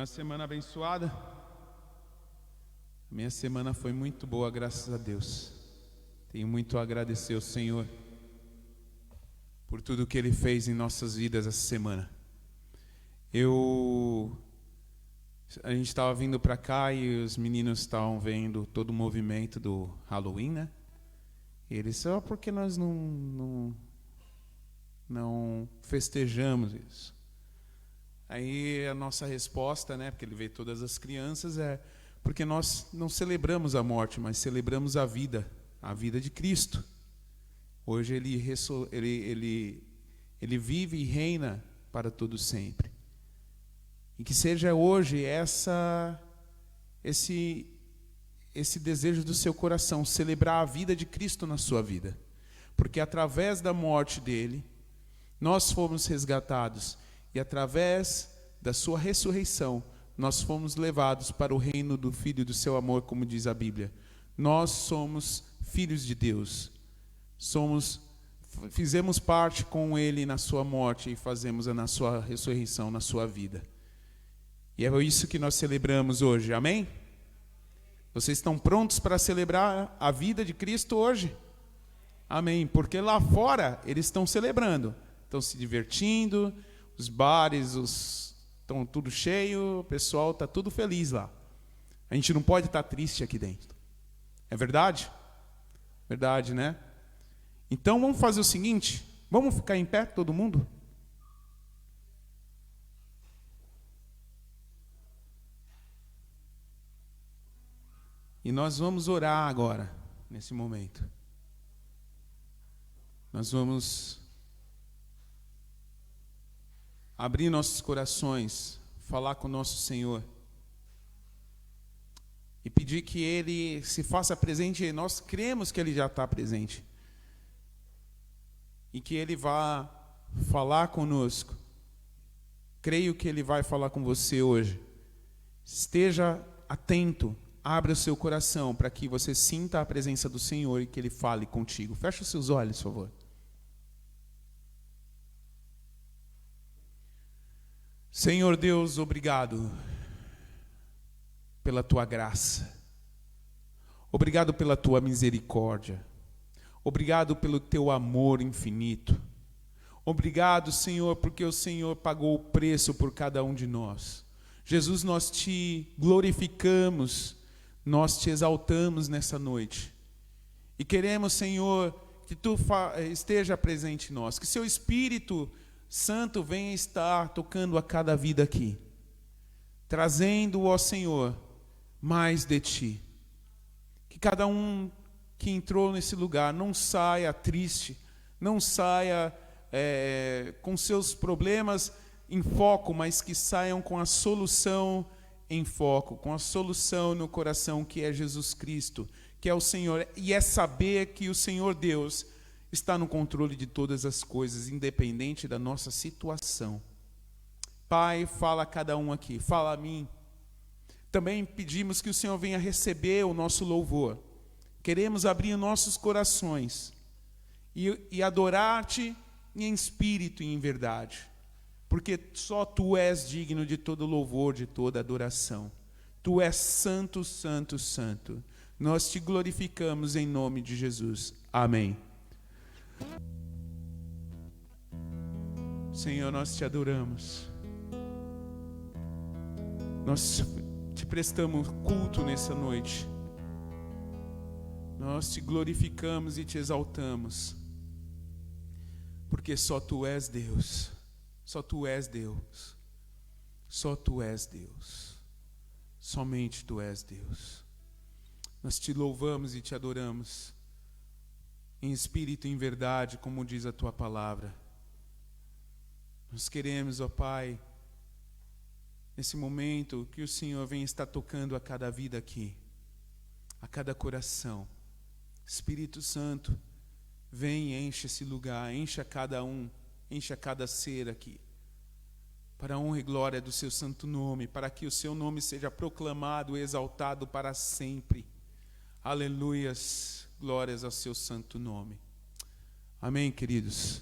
uma semana abençoada. Minha semana foi muito boa, graças a Deus. Tenho muito a agradecer ao Senhor por tudo que Ele fez em nossas vidas essa semana. A gente estava vindo para cá e os meninos estavam vendo todo o movimento do Halloween, né? E eles só porque nós não festejamos isso. Aí a nossa resposta, né, porque ele vê todas as crianças, é porque nós não celebramos a morte, mas celebramos a vida de Cristo. Hoje ele vive e reina para todo sempre. E que seja hoje esse desejo do seu coração, celebrar a vida de Cristo na sua vida. Porque através da morte dele, nós fomos resgatados. E através da sua ressurreição, nós fomos levados para o reino do Filho do seu amor, como diz a Bíblia. Nós somos filhos de Deus. Fizemos parte com Ele na sua morte e fazemos na sua ressurreição, na sua vida. E é isso que nós celebramos hoje, amém? Vocês estão prontos para celebrar a vida de Cristo hoje? Amém, porque lá fora eles estão celebrando, estão se divertindo, os bares estão tudo cheio, o pessoal está tudo feliz lá. A gente não pode estar triste aqui dentro. É verdade? Verdade, né? Então vamos fazer o seguinte, vamos ficar em pé todo mundo? E nós vamos orar agora, nesse momento. Nós vamos abrir nossos corações, falar com o nosso Senhor e pedir que Ele se faça presente. Nós cremos que Ele já está presente e que Ele vá falar conosco. Creio que Ele vai falar com você hoje. Esteja atento, abra o seu coração para que você sinta a presença do Senhor e que Ele fale contigo. Feche os seus olhos, por favor. Senhor Deus, obrigado pela Tua graça, obrigado pela Tua misericórdia, obrigado pelo Teu amor infinito, obrigado, Senhor, porque o Senhor pagou o preço por cada um de nós. Jesus, nós Te glorificamos, nós Te exaltamos nessa noite e queremos, Senhor, que Tu esteja presente em nós, que Seu Espírito Santo venha estar tocando a cada vida aqui, trazendo, ó Senhor, mais de Ti. Que cada um que entrou nesse lugar não saia triste, não saia com seus problemas em foco, mas que saiam com a solução em foco, com a solução no coração, que é Jesus Cristo, que é o Senhor, e é saber que o Senhor Deus está no controle de todas as coisas, independente da nossa situação. Pai, fala a cada um aqui, fala a mim. Também pedimos que o Senhor venha receber o nosso louvor. Queremos abrir nossos corações e adorar-te em espírito e em verdade, porque só Tu és digno de todo louvor, de toda adoração. Tu és santo, santo, santo. Nós Te glorificamos em nome de Jesus. Amém. Senhor, nós Te adoramos. Nós Te prestamos culto nessa noite. Nós Te glorificamos e Te exaltamos. Porque só Tu és Deus. Só Tu és Deus. Só Tu és Deus. Somente Tu és Deus. Nós Te louvamos e Te adoramos, em espírito e em verdade, como diz a Tua palavra. Nós queremos, ó Pai, nesse momento, que o Senhor venha estar tocando a cada vida aqui, a cada coração. Espírito Santo, vem e enche esse lugar, encha cada um, encha cada ser aqui, para a honra e glória do Seu santo nome, para que o Seu nome seja proclamado e exaltado para sempre. Aleluias, glórias ao Seu santo nome. Amém, queridos?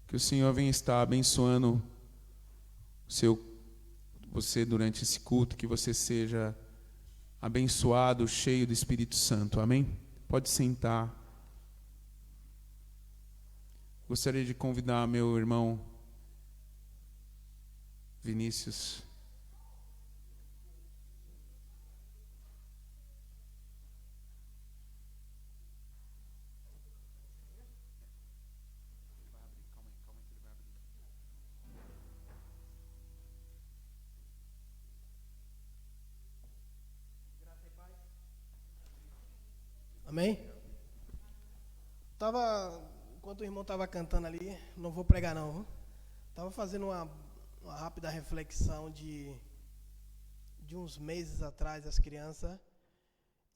Que o Senhor venha estar abençoando o seu você durante esse culto, que você seja abençoado, cheio do Espírito Santo. Amém? Pode sentar. Gostaria de convidar meu irmão Vinícius. Amém? Enquanto o irmão estava cantando ali, não vou pregar não, viu? Estava fazendo uma rápida reflexão de uns meses atrás, as crianças,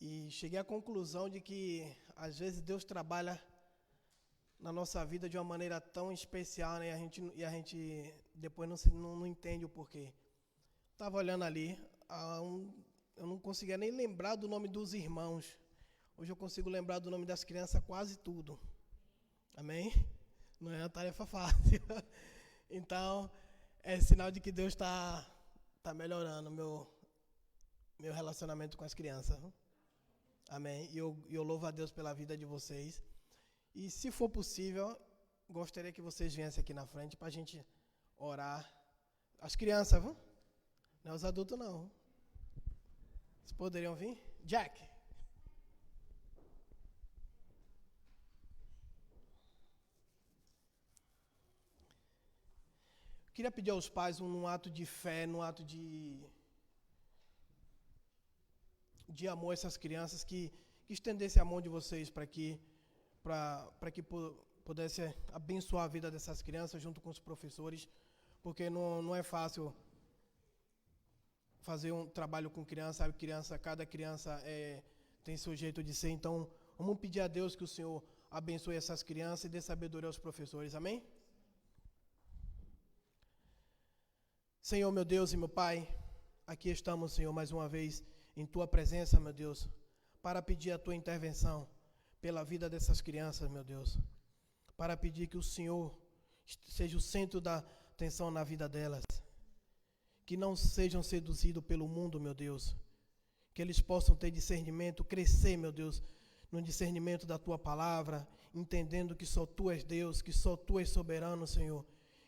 e cheguei à conclusão de que, às vezes, Deus trabalha na nossa vida de uma maneira tão especial, né? E a gente depois não entende o porquê. Estava olhando ali, eu não conseguia nem lembrar do nome dos irmãos. Hoje eu consigo lembrar do nome das crianças quase tudo. Amém? Não é uma tarefa fácil. Então, é sinal de que Deus está melhorando meu relacionamento com as crianças. Amém? E eu louvo a Deus pela vida de vocês. E se for possível, gostaria que vocês viessem aqui na frente para a gente orar. As crianças, viu? Não é os adultos, não. Vocês poderiam vir? Jack. Queria pedir aos pais num ato de fé, num ato de amor a essas crianças, que estendesse a mão de vocês para que pudesse abençoar a vida dessas crianças junto com os professores, porque não é fácil fazer um trabalho com criança, cada criança tem seu jeito de ser, então vamos pedir a Deus que o Senhor abençoe essas crianças e dê sabedoria aos professores, amém? Senhor, meu Deus e meu Pai, aqui estamos, Senhor, mais uma vez em Tua presença, meu Deus, para pedir a Tua intervenção pela vida dessas crianças, meu Deus, para pedir que o Senhor seja o centro da atenção na vida delas, que não sejam seduzidos pelo mundo, meu Deus, que eles possam ter discernimento, crescer, meu Deus, no discernimento da Tua palavra, entendendo que só Tu és Deus, que só Tu és soberano, Senhor,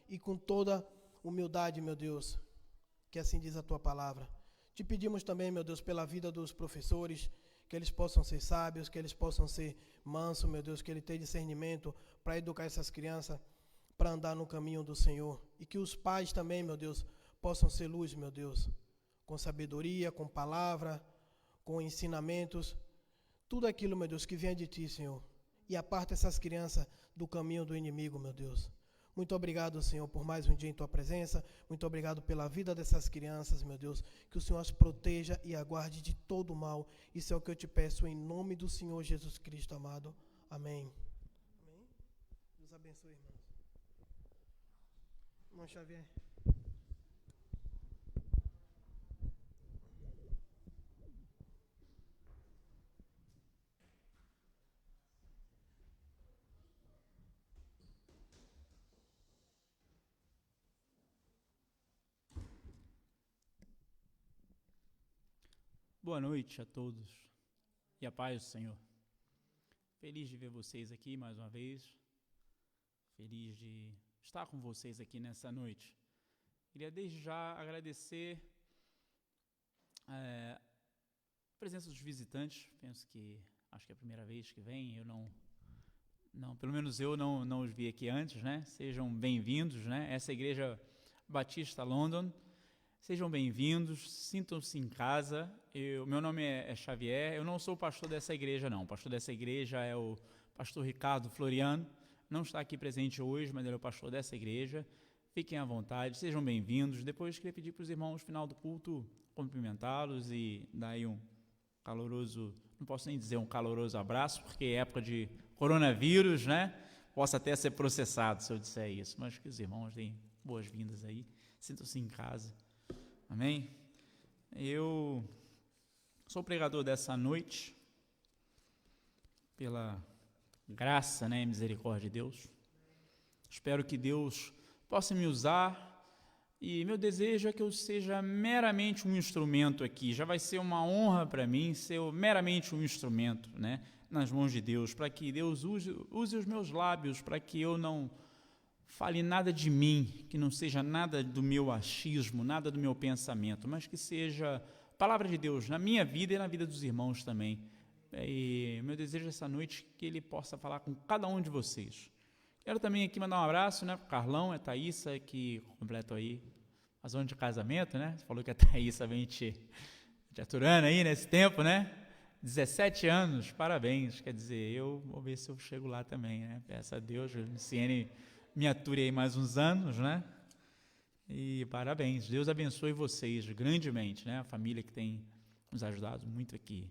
e com toda humildade, meu Deus, que assim diz a Tua palavra. Te pedimos também, meu Deus, pela vida dos professores, que eles possam ser sábios, que eles possam ser mansos, meu Deus, que eles tenham discernimento para educar essas crianças, para andar no caminho do Senhor. E que os pais também, meu Deus, possam ser luz, meu Deus, com sabedoria, com palavra, com ensinamentos, tudo aquilo, meu Deus, que vem de Ti, Senhor. E aparta essas crianças do caminho do inimigo, meu Deus. Muito obrigado, Senhor, por mais um dia em Tua presença. Muito obrigado pela vida dessas crianças, meu Deus. Que o Senhor as proteja e aguarde de todo o mal. Isso é o que eu te peço em nome do Senhor Jesus Cristo, amado. Amém. Amém. Deus abençoe, irmãos. Irmão Xavier. Boa noite a todos e a paz do Senhor. Feliz de ver vocês aqui mais uma vez, feliz de estar com vocês aqui nessa noite. Queria desde já agradecer a presença dos visitantes, acho que é a primeira vez que vêm, pelo menos eu não os vi aqui antes, né? Sejam bem-vindos, né? Essa Igreja Batista London. Sejam bem-vindos, sintam-se em casa. Meu nome é Xavier, eu não sou o pastor dessa igreja, não. O pastor dessa igreja é o pastor Ricardo Floriano. Não está aqui presente hoje, mas ele é o pastor dessa igreja. Fiquem à vontade, sejam bem-vindos. Depois queria pedir para os irmãos, no final do culto, cumprimentá-los e dar aí um caloroso, não posso nem dizer um caloroso abraço, porque é época de coronavírus, né? Posso até ser processado se eu disser isso, mas que os irmãos deem boas-vindas aí, sintam-se em casa. Amém? Eu sou o pregador dessa noite, pela graça, né, e misericórdia de Deus. Espero que Deus possa me usar E meu desejo é que eu seja meramente um instrumento aqui. Já vai ser uma honra para mim ser meramente um instrumento, né, nas mãos de Deus, para que Deus use os meus lábios, para que eu não fale nada de mim, que não seja nada do meu achismo, nada do meu pensamento, mas que seja a palavra de Deus na minha vida e na vida dos irmãos também. E meu desejo essa noite é que Ele possa falar com cada um de vocês. Quero também aqui mandar um abraço, né, para o Carlão, a Thaísa, que completou aí a zona de casamento, né? Você falou que a Thaísa vem te aturando aí nesse tempo, né? 17 anos, parabéns. Quer dizer, eu vou ver se eu chego lá também, né? Peço a Deus, o Luciene me ature aí mais uns anos, né? E parabéns. Deus abençoe vocês grandemente, né? A família que tem nos ajudado muito aqui.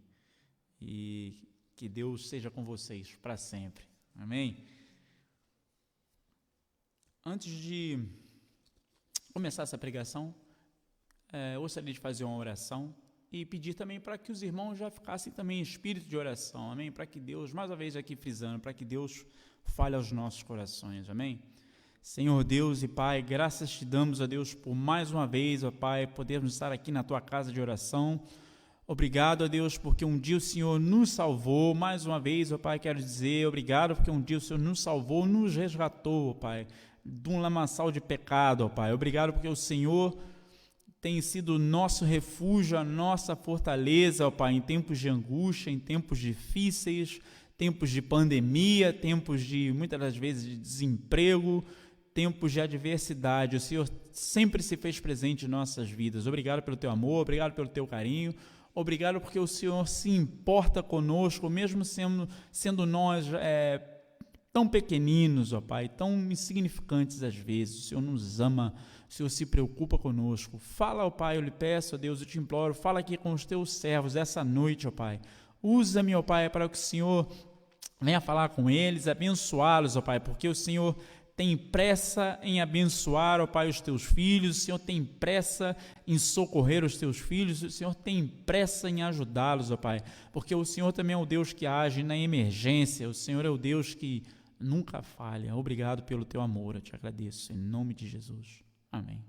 E que Deus seja com vocês para sempre. Amém? Antes de começar essa pregação, eu gostaria de fazer uma oração e pedir também para que os irmãos já ficassem também em espírito de oração, amém? Para que Deus, mais uma vez aqui frisando, para que Deus fale aos nossos corações, amém? Senhor Deus e Pai, graças te damos a Deus por mais uma vez, ó Pai, podermos estar aqui na Tua casa de oração. Obrigado a Deus porque um dia o Senhor nos salvou, mais uma vez, ó Pai, quero dizer, obrigado porque um dia o Senhor nos salvou, nos resgatou, ó Pai, de um lamaçal de pecado, ó Pai. Obrigado porque o Senhor tem sido o nosso refúgio, a nossa fortaleza, ó Pai, em tempos de angústia, em tempos difíceis, tempos de pandemia, tempos de, muitas das vezes, de desemprego, tempos de adversidade. O Senhor sempre se fez presente em nossas vidas. Obrigado pelo Teu amor, obrigado pelo Teu carinho, obrigado porque o Senhor se importa conosco, mesmo sendo nós tão pequeninos, ó Pai, tão insignificantes às vezes. O Senhor nos ama, o Senhor se preocupa conosco. Fala, ó Pai, eu lhe peço, ó Deus, eu te imploro, fala aqui com os Teus servos essa noite, ó Pai. Usa-me, ó Pai, para que o Senhor venha falar com eles, abençoá-los, ó Pai, porque o Senhor tem pressa em abençoar, ó Pai, os Teus filhos, o Senhor tem pressa em socorrer os Teus filhos, o Senhor tem pressa em ajudá-los, ó Pai, porque o Senhor também é o Deus que age na emergência, o Senhor é o Deus que nunca falha. Obrigado pelo Teu amor, eu te agradeço, em nome de Jesus. Amém.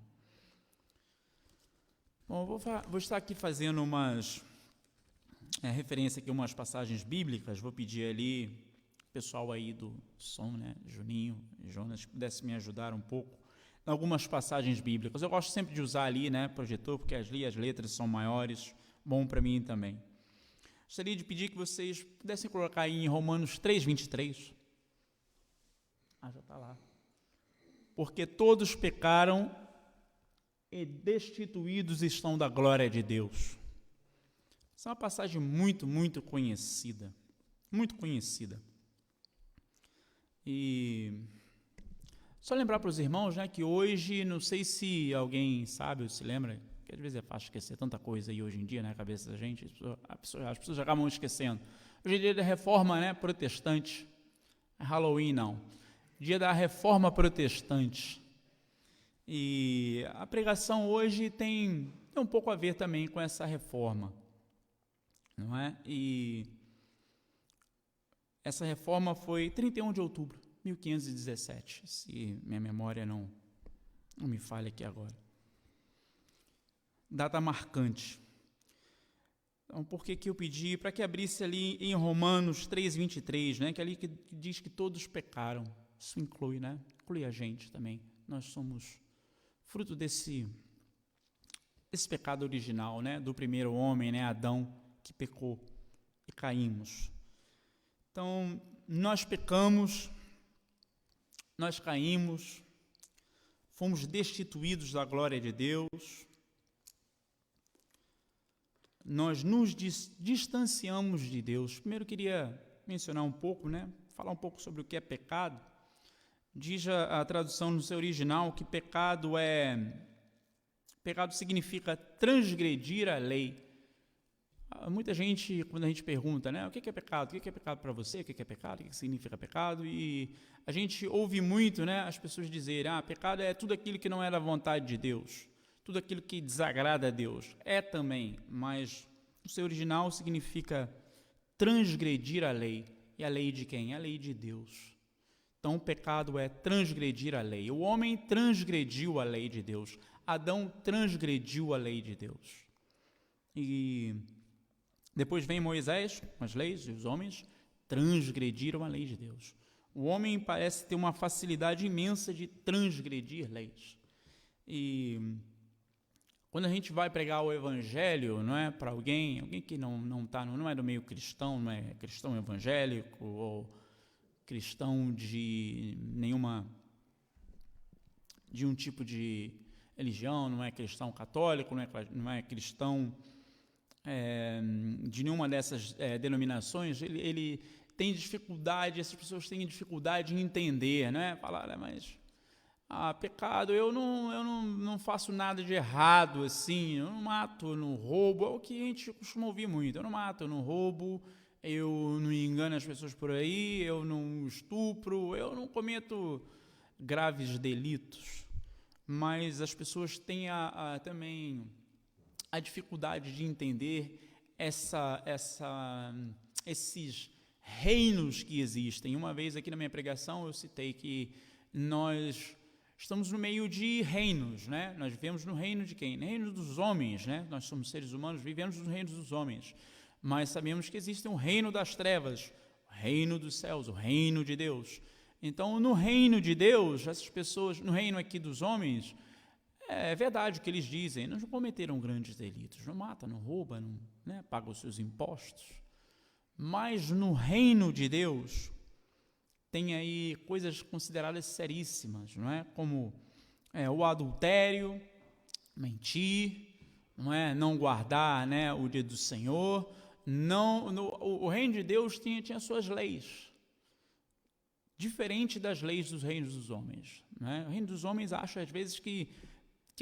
Bom, vou estar aqui fazendo referência aqui a umas passagens bíblicas, vou pedir ali pessoal aí do som, né, Juninho e Jonas, se pudesse me ajudar um pouco em algumas passagens bíblicas. Eu gosto sempre de usar ali, né, projetor, porque as letras são maiores, bom para mim também. Gostaria de pedir que vocês pudessem colocar aí em Romanos 3:23. Já está lá. Porque todos pecaram e destituídos estão da glória de Deus. Essa é uma passagem muito, muito conhecida. Muito conhecida. E só lembrar para os irmãos, né, que hoje, não sei se alguém sabe ou se lembra, que às vezes é fácil esquecer tanta coisa aí hoje em dia, né, na cabeça da gente, as pessoas acabam esquecendo. Hoje é dia da reforma, né, protestante. É Halloween, não. Dia da reforma protestante. E a pregação hoje tem um pouco a ver também com essa reforma, não é? E essa reforma foi 31 de outubro de 1517, se minha memória não me falha aqui agora. Data marcante. Então, por que eu pedi? Para que abrisse ali em Romanos 3:23, né? Que ali que diz que todos pecaram. Isso inclui, né? Inclui a gente também. Nós somos fruto desse pecado original, né? Do primeiro homem, né? Adão, que pecou e caímos. Então, nós pecamos, nós caímos, fomos destituídos da glória de Deus, nós nos distanciamos de Deus. Primeiro, queria mencionar um pouco, né? Falar um pouco sobre o que é pecado. Diz a tradução no seu original que pecado significa transgredir a lei. Muita gente, quando a gente pergunta, né, o que é pecado? O que é pecado para você? O que é pecado? O que significa pecado? E a gente ouve muito, né, as pessoas dizerem, pecado é tudo aquilo que não é da vontade de Deus, tudo aquilo que desagrada a Deus. É também, mas o seu original significa transgredir a lei. E a lei de quem? A lei de Deus. Então, o pecado é transgredir a lei. O homem transgrediu a lei de Deus. Adão transgrediu a lei de Deus. E depois vem Moisés, com as leis, e os homens transgrediram a lei de Deus. O homem parece ter uma facilidade imensa de transgredir leis. E quando a gente vai pregar o evangelho, não é, para alguém que não é do meio cristão, não é cristão evangélico ou cristão de um tipo de religião, não é cristão católico, não é cristão de nenhuma dessas denominações, ele tem dificuldade, essas pessoas têm dificuldade em entender, né? Falar, mas pecado, eu não faço nada de errado, assim, eu não mato, eu não roubo, é o que a gente costuma ouvir muito, eu não mato, eu não roubo, eu não engano as pessoas por aí, eu não estupro, eu não cometo graves delitos, mas as pessoas têm também a dificuldade de entender esses reinos que existem. Uma vez aqui na minha pregação eu citei que nós estamos no meio de reinos, né? Nós vivemos no reino de quem? No reino dos homens, né? Nós somos seres humanos, vivemos no reino dos homens, mas sabemos que existe um reino das trevas, o reino dos céus, o reino de Deus. Então, no reino de Deus, essas pessoas, no reino aqui dos homens, é verdade o que eles dizem, não cometeram grandes delitos, não mata, não rouba, não, né, paga os seus impostos. Mas no reino de Deus, tem aí coisas consideradas seríssimas, não é? Como o adultério, mentir, não guardar, né, o dia do Senhor. O reino de Deus tinha suas leis, diferente das leis dos reinos dos homens, né? O reino dos homens acha às vezes que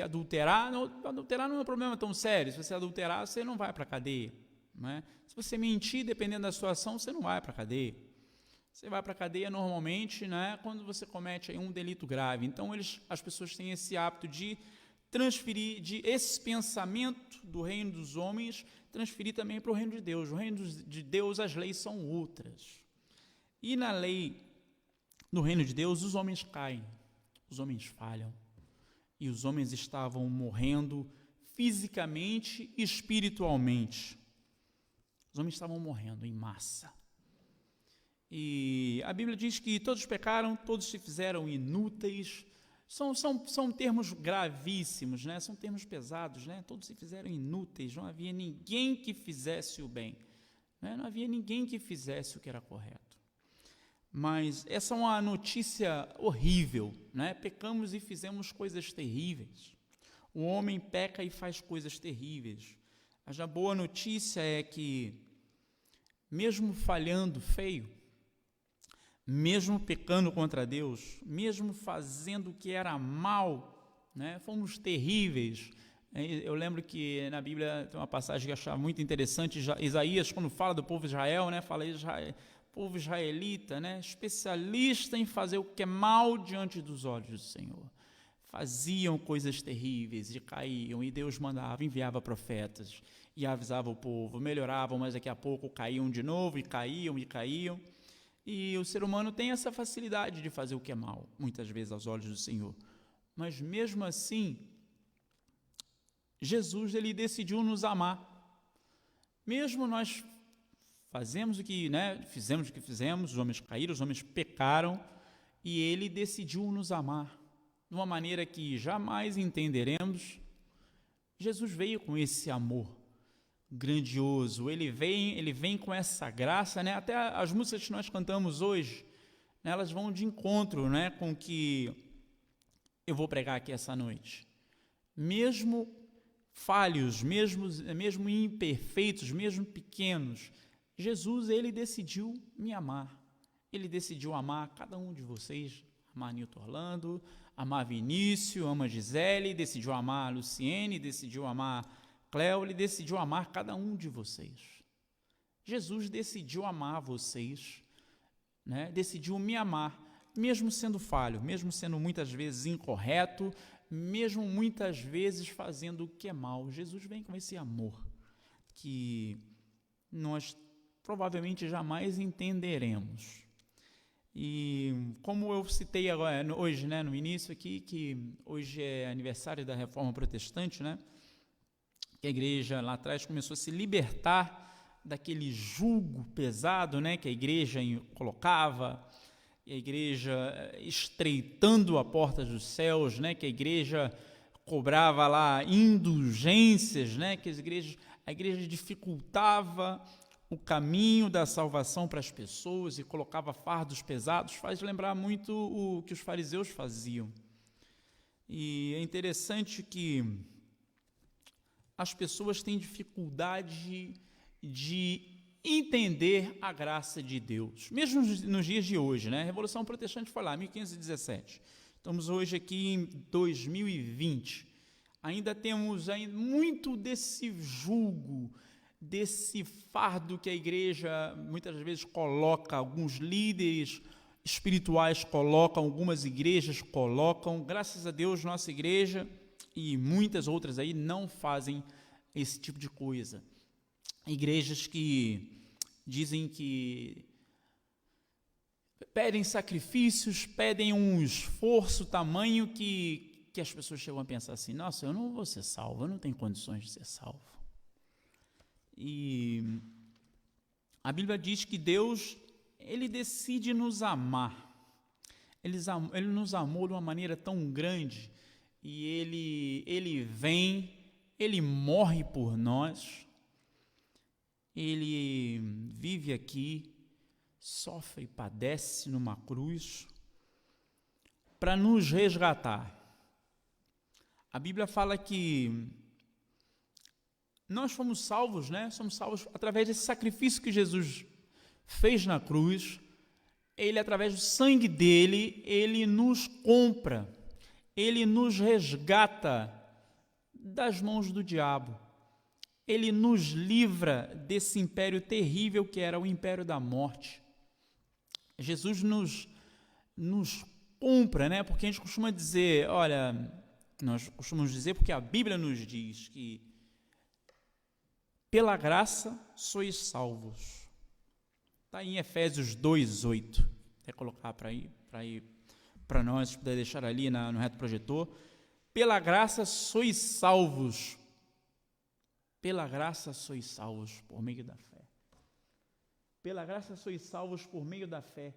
adulterar não é um problema tão sério. Se você adulterar, você não vai para a cadeia, né? Se você mentir, dependendo da situação, você não vai para a cadeia. Você vai para a cadeia normalmente, né, quando você comete aí um delito grave. Então, as pessoas têm esse hábito de transferir esse pensamento do reino dos homens, transferir também para o reino de Deus. No reino de Deus, as leis são outras. E na lei do reino de Deus, os homens caem, os homens falham. E os homens estavam morrendo fisicamente e espiritualmente. Os homens estavam morrendo em massa. E a Bíblia diz que todos pecaram, todos se fizeram inúteis. São termos gravíssimos, né? São termos pesados, né? Todos se fizeram inúteis, não havia ninguém que fizesse o bem, né? Não havia ninguém que fizesse o que era correto. Mas essa é uma notícia horrível, né? Pecamos e fizemos coisas terríveis. O homem peca e faz coisas terríveis. Mas a boa notícia é que, mesmo falhando feio, mesmo pecando contra Deus, mesmo fazendo o que era mal, né, fomos terríveis. Eu lembro que na Bíblia tem uma passagem que eu achava muito interessante, Isaías, quando fala do povo de Israel, né, fala povo israelita, né, especialista em fazer o que é mal diante dos olhos do Senhor. Faziam coisas terríveis e caíam, e Deus enviava profetas e avisava o povo, melhoravam, mas daqui a pouco caíam de novo e caíam. E o ser humano tem essa facilidade de fazer o que é mal, muitas vezes aos olhos do Senhor. Mas mesmo assim, Jesus, ele decidiu nos amar. Mesmo nós fizemos o que fizemos, os homens caíram, os homens pecaram, e ele decidiu nos amar de uma maneira que jamais entenderemos. Jesus veio com esse amor grandioso, ele vem com essa graça, né? Até as músicas que nós cantamos hoje, né, elas vão de encontro, né, com o que eu vou pregar aqui essa noite. Mesmo falhos, mesmo imperfeitos, mesmo pequenos, Jesus, ele decidiu me amar. Ele decidiu amar cada um de vocês, amar Nilton Orlando, amar Vinícius, amar Gisele, decidiu amar Luciene, decidiu amar Cléo, ele decidiu amar cada um de vocês. Jesus decidiu amar vocês, né? Decidiu me amar, mesmo sendo falho, mesmo sendo muitas vezes incorreto, mesmo muitas vezes fazendo o que é mal. Jesus vem com esse amor que nós provavelmente jamais entenderemos. E como eu citei agora, hoje, né, no início aqui, que hoje é aniversário da Reforma Protestante, né, que a igreja lá atrás começou a se libertar daquele jugo pesado, né, que a igreja colocava, e a igreja estreitando a porta dos céus, né, que a igreja cobrava lá indulgências, né, que a igreja dificultava o caminho da salvação para as pessoas e colocava fardos pesados, faz lembrar muito o que os fariseus faziam. E é interessante que as pessoas têm dificuldade de entender a graça de Deus, mesmo nos dias de hoje, né? A Revolução Protestante foi lá, 1517. Estamos hoje aqui em 2020. Ainda temos muito desse jugo, desse fardo que a igreja muitas vezes coloca, alguns líderes espirituais colocam, algumas igrejas colocam. Graças a Deus, nossa igreja e muitas outras aí não fazem esse tipo de coisa. Igrejas que dizem que pedem sacrifícios, pedem um esforço tamanho que as pessoas chegam a pensar assim: nossa, eu não vou ser salvo, eu não tenho condições de ser salvo. E a Bíblia diz que Deus, Ele decide nos amar. Ele nos amou de uma maneira tão grande, e Ele vem, Ele morre por nós, Ele vive aqui, sofre e padece numa cruz para nos resgatar. A Bíblia fala que nós fomos salvos, né? Somos salvos através desse sacrifício que Jesus fez na cruz. Ele, através do sangue dele, ele nos compra, ele nos resgata das mãos do diabo. Ele nos livra desse império terrível que era o império da morte. Jesus nos compra, né? Porque a gente costuma dizer, olha, nós costumamos dizer, porque a Bíblia nos diz que pela graça sois salvos. Está em Efésios 2:8. Quer colocar para nós, se puder deixar ali no reto projetor. Pela graça sois salvos. Pela graça sois salvos por meio da fé. Pela graça sois salvos por meio da fé.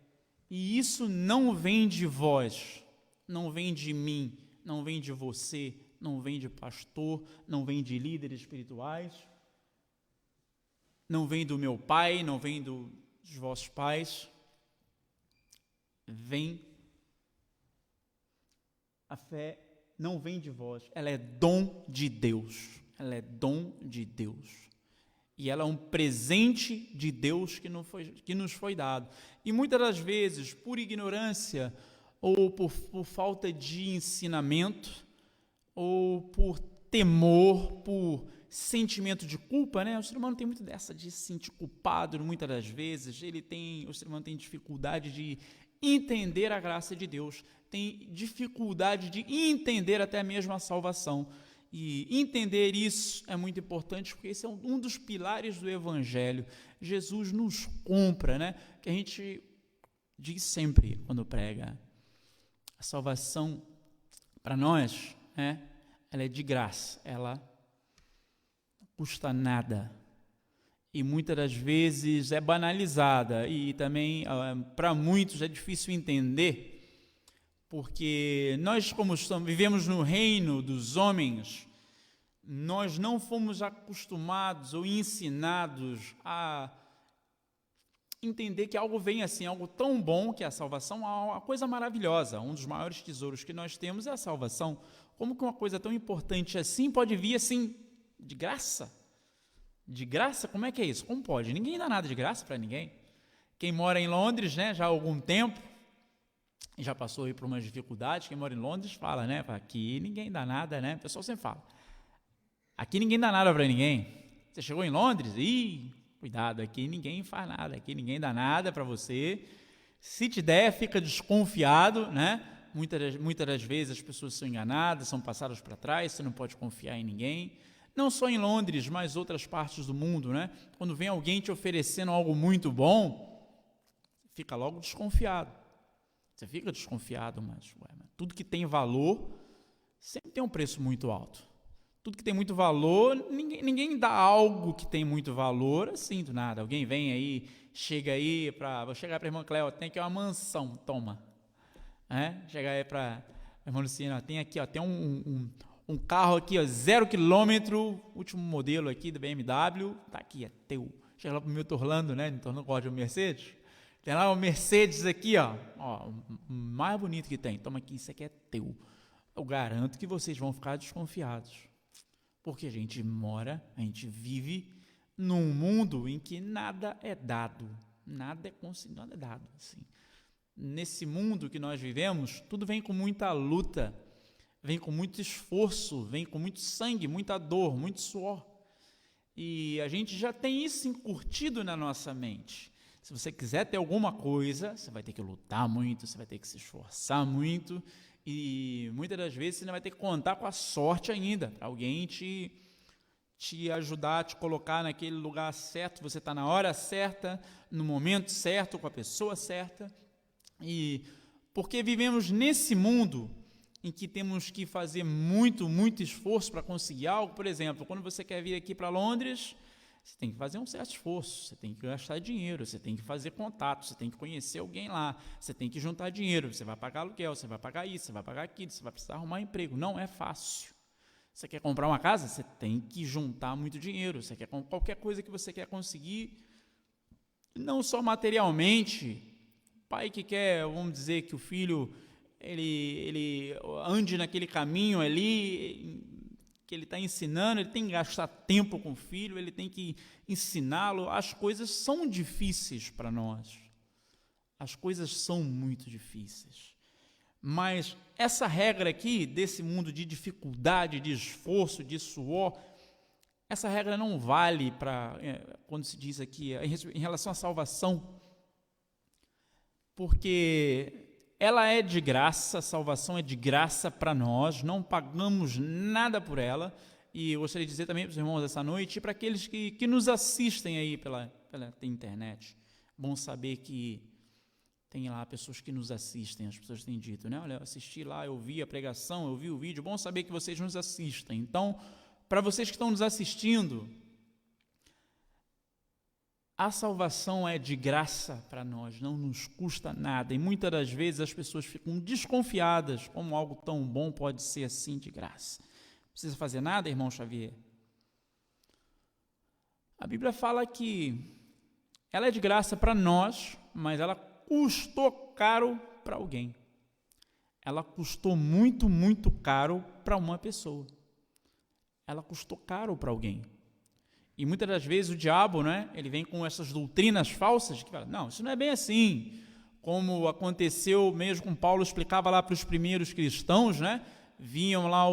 E isso não vem de vós, não vem de mim, não vem de você, não vem de pastor, não vem de líderes espirituais, não vem do meu pai, não vem dos vossos pais. A fé não vem de vós, ela é dom de Deus. Ela é dom de Deus. E ela é um presente de Deus que nos foi dado. E muitas das vezes, por ignorância, ou por falta de ensinamento, ou por temor, por sentimento de culpa, né? O ser humano tem muito dessa de se sentir culpado muitas das vezes. O ser humano tem dificuldade de entender a graça de Deus, tem dificuldade de entender até mesmo a salvação. E entender isso é muito importante, porque esse é um dos pilares do Evangelho. Jesus nos compra, né? Que a gente diz sempre quando prega. A salvação, para nós, né? Ela é de graça, ela não custa nada. E muitas das vezes é banalizada, e também para muitos é difícil entender, porque nós, como vivemos no reino dos homens, nós não fomos acostumados ou ensinados a entender que algo vem assim, algo tão bom, que é a salvação, uma coisa maravilhosa. Um dos maiores tesouros que nós temos é a salvação. Como que uma coisa tão importante assim pode vir assim, de graça? De graça? Como é que é isso? Como pode? Ninguém dá nada de graça para ninguém. Quem mora em Londres, né, já há algum tempo, já passou aí por umas dificuldades, quem mora em Londres fala, né, aqui ninguém dá nada, né, o pessoal sempre fala, aqui ninguém dá nada para ninguém. Você chegou em Londres? Cuidado, aqui ninguém faz nada, aqui ninguém dá nada para você. Se te der, fica desconfiado, né? Muitas das vezes as pessoas são enganadas, são passadas para trás, você não pode confiar em ninguém. Não só em Londres, mas outras partes do mundo, né? Quando vem alguém te oferecendo algo muito bom, fica logo desconfiado. Você fica desconfiado, mas tudo que tem valor sempre tem um preço muito alto. Tudo que tem muito valor, ninguém dá algo que tem muito valor assim do nada. Alguém vem aí, vou chegar para a irmã Cléo, tem aqui uma mansão, toma. Chegar aí para a irmã Luciana, tem aqui, tem um carro aqui, 0 km, último modelo aqui da BMW, tá aqui, é teu. Chega lá para o Milton Orlando, né? Então não gosta de um Mercedes. Tem lá um Mercedes aqui, o mais bonito que tem. Toma aqui, isso aqui é teu. Eu garanto que vocês vão ficar desconfiados. Porque a gente vive num mundo em que nada é dado. Nada é dado. Assim. Nesse mundo que nós vivemos, tudo vem com muita luta, vem com muito esforço, vem com muito sangue, muita dor, muito suor. E a gente já tem isso incutido na nossa mente. Se você quiser ter alguma coisa, você vai ter que lutar muito, você vai ter que se esforçar muito, e muitas das vezes você vai ter que contar com a sorte ainda, para alguém te ajudar, te colocar naquele lugar certo, você está na hora certa, no momento certo, com a pessoa certa, e porque vivemos nesse mundo em que temos que fazer muito, muito esforço para conseguir algo. Por exemplo, quando você quer vir aqui para Londres, você tem que fazer um certo esforço, você tem que gastar dinheiro, você tem que fazer contato, você tem que conhecer alguém lá, você tem que juntar dinheiro, você vai pagar aluguel, você vai pagar isso, você vai pagar aquilo, você vai precisar arrumar emprego. Não é fácil. Você quer comprar uma casa? Você tem que juntar muito dinheiro. Você quer qualquer coisa que você quer conseguir, não só materialmente. Pai que quer, vamos dizer, que o filho ele ande naquele caminho ali que ele está ensinando, ele tem que gastar tempo com o filho, ele tem que ensiná-lo. As coisas são difíceis para nós. As coisas são muito difíceis. Mas essa regra aqui, desse mundo de dificuldade, de esforço, de suor, essa regra não vale para, quando se diz aqui, em relação à salvação, porque ela é de graça, a salvação é de graça para nós, não pagamos nada por ela. E eu gostaria de dizer também para os irmãos essa noite, e para aqueles que nos assistem aí pela internet, bom saber que tem lá pessoas que nos assistem, as pessoas têm dito, né? Olha, eu assisti lá, eu vi a pregação, eu vi o vídeo, bom saber que vocês nos assistem. Então, para vocês que estão nos assistindo, a salvação é de graça para nós, não nos custa nada. E muitas das vezes as pessoas ficam desconfiadas como algo tão bom pode ser assim de graça. Não precisa fazer nada, irmão Xavier? A Bíblia fala que ela é de graça para nós, mas ela custou caro para alguém. Ela custou muito, muito caro para uma pessoa. Ela custou caro para alguém. E muitas das vezes o diabo, né, ele vem com essas doutrinas falsas que fala, não, isso não é bem assim, como aconteceu mesmo com Paulo, explicava lá para os primeiros cristãos, né, vinham lá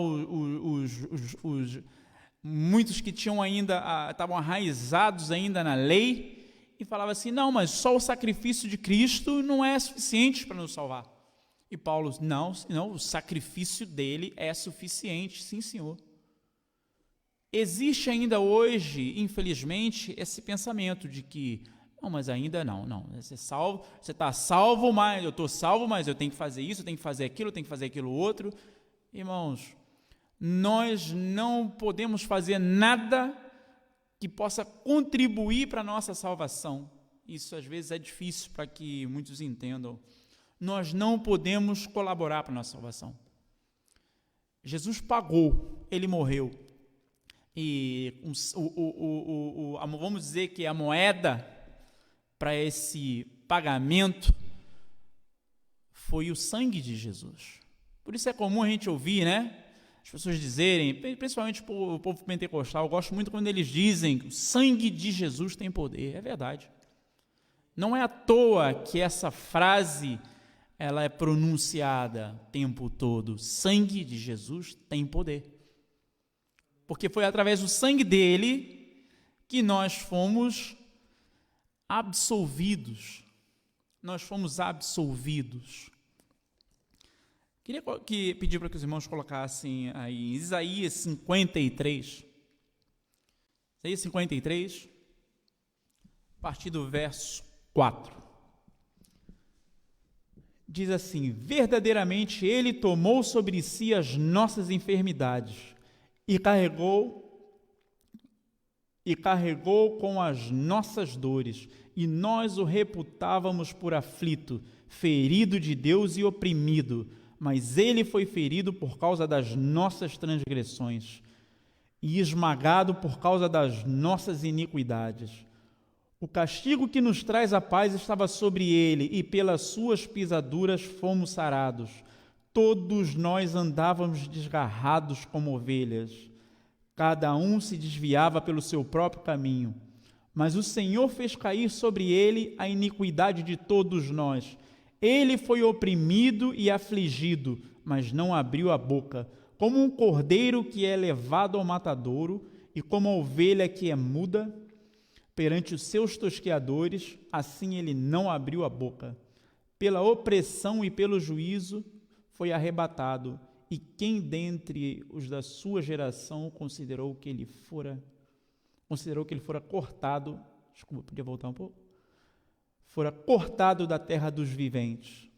muitos que tinham ainda, estavam arraizados ainda na lei, e falava assim, não, mas só o sacrifício de Cristo não é suficiente para nos salvar. E Paulo, não, o sacrifício dele é suficiente, sim senhor. Existe ainda hoje, infelizmente, esse pensamento de que, não, mas ainda não, você está salvo, mas eu estou salvo, mas eu tenho que fazer isso, eu tenho que fazer aquilo, eu tenho que fazer aquilo outro. Irmãos, nós não podemos fazer nada que possa contribuir para a nossa salvação. Isso às vezes é difícil para que muitos entendam. Nós não podemos colaborar para a nossa salvação. Jesus pagou, ele morreu. E vamos dizer que a moeda para esse pagamento foi o sangue de Jesus. Por isso é comum a gente ouvir, né, as pessoas dizerem, principalmente o povo pentecostal, eu gosto muito quando eles dizem que o sangue de Jesus tem poder. É verdade. Não é à toa que essa frase ela é pronunciada o tempo todo. Sangue de Jesus tem poder. Porque foi através do sangue dele que nós fomos absolvidos. Nós fomos absolvidos. Queria pedir para que os irmãos colocassem aí Isaías 53. Isaías 53, a partir do verso 4. diz assim: verdadeiramente ele tomou sobre si as nossas enfermidades e carregou com as nossas dores, e nós o reputávamos por aflito, ferido de Deus e oprimido, mas ele foi ferido por causa das nossas transgressões e esmagado por causa das nossas iniquidades. O castigo que nos traz a paz estava sobre ele, e pelas suas pisaduras fomos sarados. Todos nós andávamos desgarrados como ovelhas. Cada um se desviava pelo seu próprio caminho. Mas o Senhor fez cair sobre ele a iniquidade de todos nós. Ele foi oprimido e afligido, mas não abriu a boca. Como um cordeiro que é levado ao matadouro, e como a ovelha que é muda perante os seus tosqueadores, assim ele não abriu a boca. Pela opressão e pelo juízo foi arrebatado. E quem dentre os da sua geração considerou que ele fora cortado, desculpa, podia voltar um pouco? Fora cortado da terra dos viventes,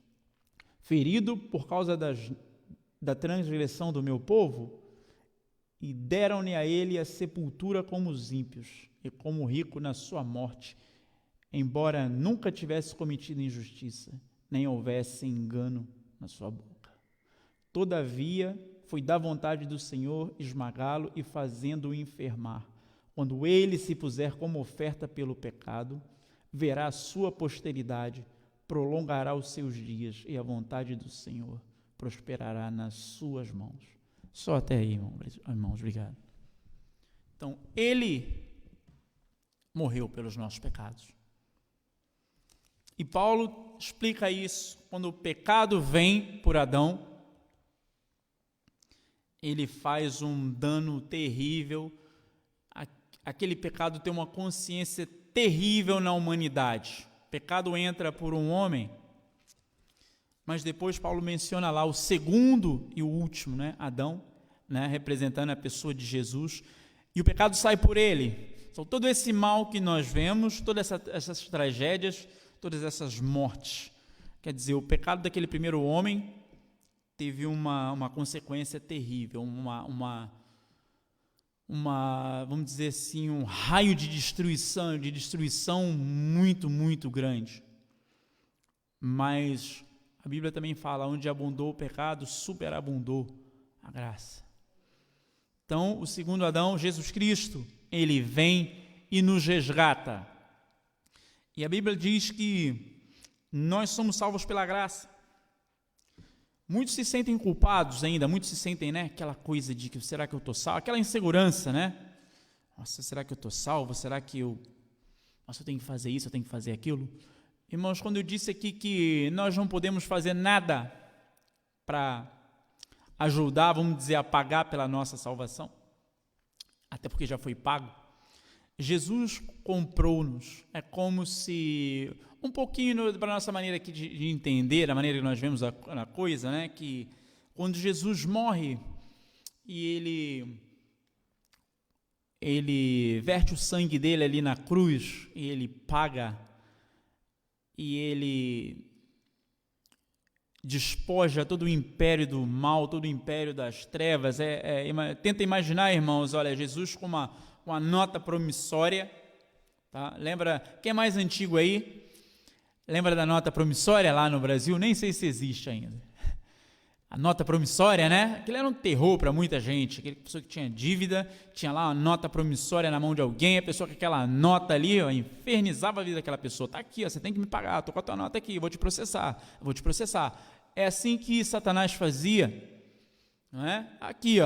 ferido por causa da transgressão do meu povo, e deram-lhe a ele a sepultura como os ímpios, e como rico na sua morte, embora nunca tivesse cometido injustiça, nem houvesse engano na sua boca. Todavia, foi da vontade do Senhor esmagá-lo e fazendo-o enfermar. Quando ele se puser como oferta pelo pecado, verá a sua posteridade, prolongará os seus dias, e a vontade do Senhor prosperará nas suas mãos. Só até aí, irmãos, obrigado. Então, ele morreu pelos nossos pecados. E Paulo explica isso. Quando o pecado vem por Adão, ele faz um dano terrível. Aquele pecado tem uma consciência terrível na humanidade. O pecado entra por um homem, mas depois Paulo menciona lá o segundo e o último, Adão, representando a pessoa de Jesus, e o pecado sai por ele. Então, todo esse mal que nós vemos, todas essas tragédias, todas essas mortes, quer dizer, o pecado daquele primeiro homem teve uma consequência terrível, vamos dizer assim, um raio de destruição muito, muito grande. Mas a Bíblia também fala, onde abundou o pecado, superabundou a graça. Então, o segundo Adão, Jesus Cristo, ele vem e nos resgata. E a Bíblia diz que nós somos salvos pela graça. Muitos se sentem culpados ainda, muitos se sentem, aquela coisa de que, será que eu estou salvo? Aquela insegurança, Nossa, será que eu estou salvo? Será que eu tenho que fazer isso, eu tenho que fazer aquilo? Irmãos, quando eu disse aqui que nós não podemos fazer nada para ajudar, vamos dizer, a pagar pela nossa salvação, até porque já foi pago, Jesus comprou-nos. É como se, um pouquinho para a nossa maneira aqui de entender, a maneira que nós vemos a coisa, que quando Jesus morre e ele verte o sangue dele ali na cruz, e ele paga, e ele despoja todo o império do mal, todo o império das trevas. Tenta imaginar, irmãos, olha, Jesus com uma nota promissória, tá? Lembra, quem é mais antigo aí? Lembra da nota promissória lá no Brasil? Nem sei se existe ainda. A nota promissória, Aquilo era um terror para muita gente. Aquela pessoa que tinha dívida, tinha lá uma nota promissória na mão de alguém, a pessoa com aquela nota ali, infernizava a vida daquela pessoa. Tá aqui, você tem que me pagar, estou com a tua nota aqui, eu vou te processar. É assim que Satanás fazia, não é? Aqui,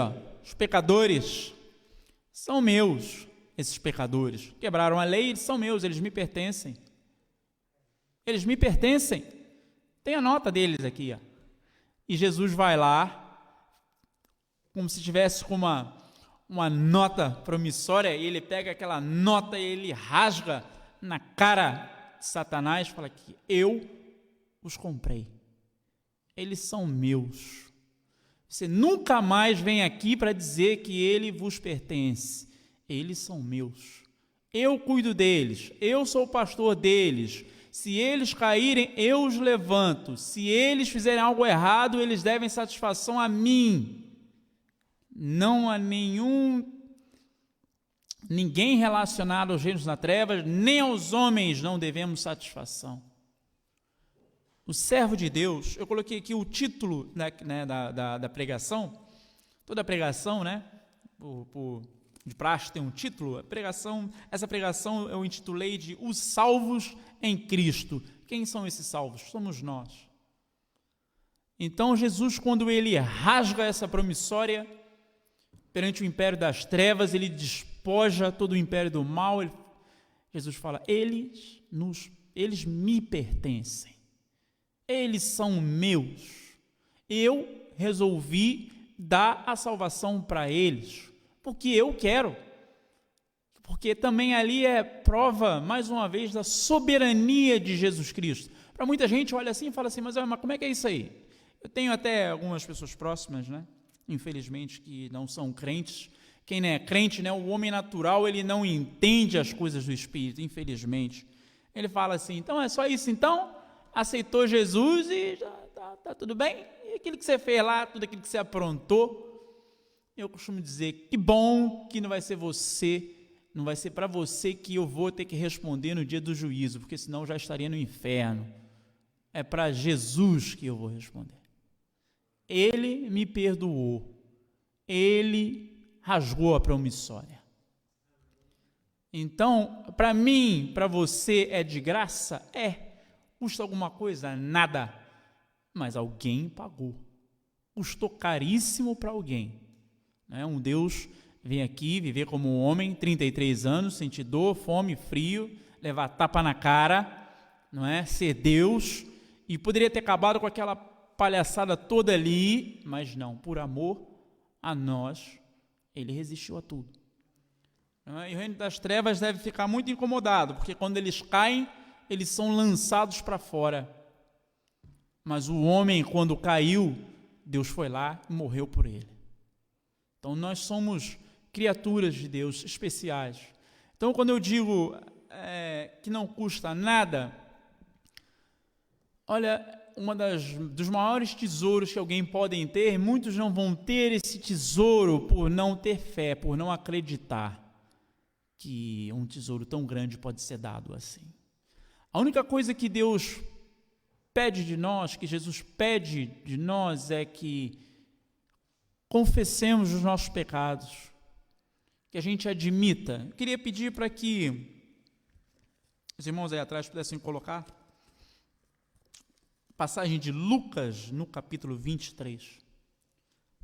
os pecadores são meus, esses pecadores. Quebraram a lei, eles são meus, eles me pertencem. Eles me pertencem. Tem a nota deles aqui, E Jesus vai lá, como se tivesse com uma nota promissória, e ele pega aquela nota e ele rasga na cara de Satanás e fala que eu os comprei. Eles são meus. Você nunca mais vem aqui para dizer que ele vos pertence. Eles são meus. Eu cuido deles. Eu sou o pastor deles. Se eles caírem, eu os levanto. Se eles fizerem algo errado, eles devem satisfação a mim. Não há ninguém relacionado aos reinos das trevas, nem aos homens não devemos satisfação. O servo de Deus, eu coloquei aqui o título da pregação. Toda pregação, né, de praxe tem um título. Essa pregação eu intitulei de Os Salvos em Cristo. Quem são esses salvos? Somos nós. Então Jesus, quando ele rasga essa promissória perante o império das trevas, ele despoja todo o império do mal, Jesus fala, eles me pertencem, eles são meus, eu resolvi dar a salvação para eles, porque eu quero, porque também ali é prova, mais uma vez, da soberania de Jesus Cristo. Para muita gente olha assim e fala assim, mas como é que é isso aí? Eu tenho até algumas pessoas próximas, né? Infelizmente, que não são crentes. Quem não é crente, né? O homem natural, ele não entende as coisas do Espírito, infelizmente. Ele fala assim, então é só isso então? Aceitou Jesus e já tá tudo bem? E aquilo que você fez lá, tudo aquilo que você aprontou? Eu costumo dizer, que bom que não vai ser para você que eu vou ter que responder no dia do juízo, porque senão eu já estaria no inferno. É para Jesus que eu vou responder. Ele me perdoou, ele rasgou a promissória. Então, para mim, para você é de graça? Custa alguma coisa? Nada, mas alguém pagou, custou caríssimo para alguém. Um Deus vem aqui viver como um homem, 33 anos, sentir dor, fome, frio, levar tapa na cara, não é? Ser Deus, e poderia ter acabado com aquela palhaçada toda ali, mas não, por amor a nós, ele resistiu a tudo. E o reino das trevas deve ficar muito incomodado, porque quando eles caem, eles são lançados para fora. Mas o homem, quando caiu, Deus foi lá e morreu por ele. Então nós somos criaturas de Deus especiais. Então quando eu digo que não custa nada, olha, dos maiores tesouros que alguém pode ter, muitos não vão ter esse tesouro por não ter fé, por não acreditar que um tesouro tão grande pode ser dado assim. A única coisa que Deus pede de nós, que Jesus pede de nós, é que confessemos os nossos pecados, que a gente admita. Eu queria pedir para que os irmãos aí atrás pudessem colocar passagem de Lucas, no capítulo 23,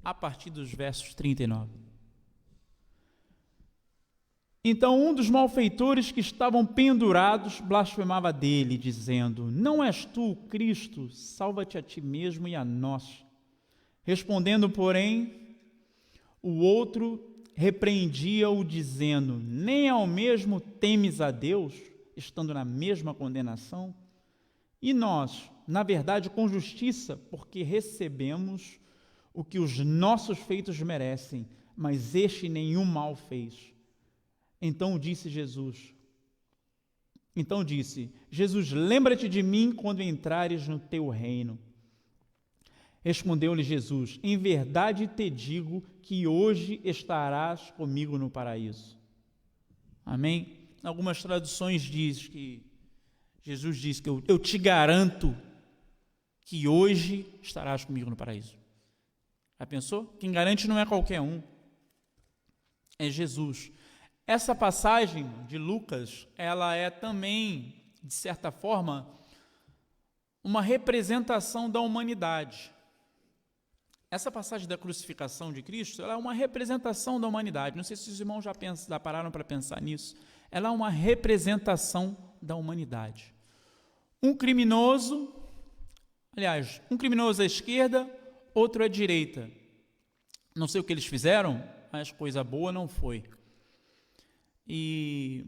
a partir dos versos 39. Então um dos malfeitores que estavam pendurados blasfemava dele, dizendo, não és tu o Cristo? Salva-te a ti mesmo e a nós. Respondendo, porém, o outro repreendia-o, dizendo, nem ao mesmo temes a Deus, estando na mesma condenação? E nós, na verdade, com justiça, porque recebemos o que os nossos feitos merecem, mas este nenhum mal fez. Então disse, Jesus, lembra-te de mim quando entrares no teu reino. Respondeu-lhe Jesus, em verdade te digo que hoje estarás comigo no paraíso. Amém? Algumas traduções diz que Jesus diz que eu te garanto que hoje estarás comigo no paraíso. Já pensou? Quem garante não é qualquer um, é Jesus. Essa passagem de Lucas, ela é também, de certa forma, uma representação da humanidade. Essa passagem da crucificação de Cristo, ela é uma representação da humanidade. Não sei se os irmãos já pararam para pensar nisso. Ela é uma representação da humanidade. Um criminoso à esquerda, outro à direita. Não sei o que eles fizeram, mas coisa boa não foi. E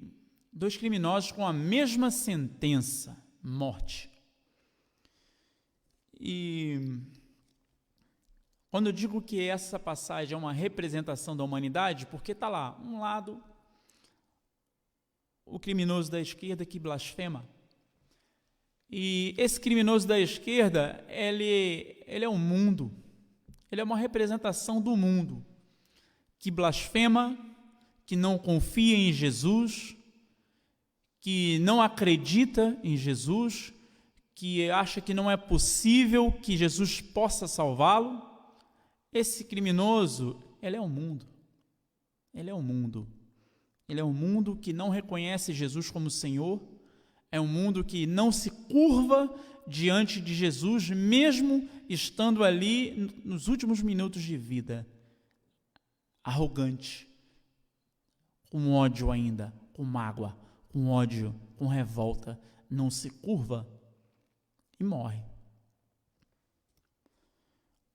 2 criminosos com a mesma sentença, morte. E quando eu digo que essa passagem é uma representação da humanidade, porque está lá, um lado, o criminoso da esquerda que blasfema, E esse criminoso da esquerda, ele é um mundo, ele é uma representação do mundo, que blasfema, que não confia em Jesus, que não acredita em Jesus, que acha que não é possível que Jesus possa salvá-lo. Esse criminoso, ele é um mundo. Ele é um mundo. Ele é um mundo que não reconhece Jesus como Senhor, é um mundo que não se curva diante de Jesus, mesmo estando ali nos últimos minutos de vida. Arrogante, com ódio ainda, com mágoa, com ódio, com revolta, não se curva e morre.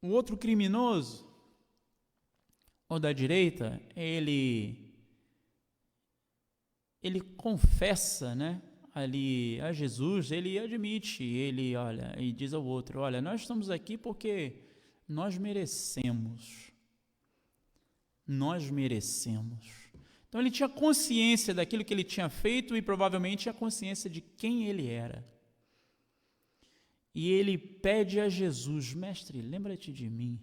O outro criminoso, o da direita, ele confessa, né, ali a Jesus, ele admite, ele olha e diz ao outro, olha, nós estamos aqui porque nós merecemos. Nós merecemos. Então ele tinha consciência daquilo que ele tinha feito e provavelmente a consciência de quem ele era. E ele pede a Jesus, mestre, lembra-te de mim.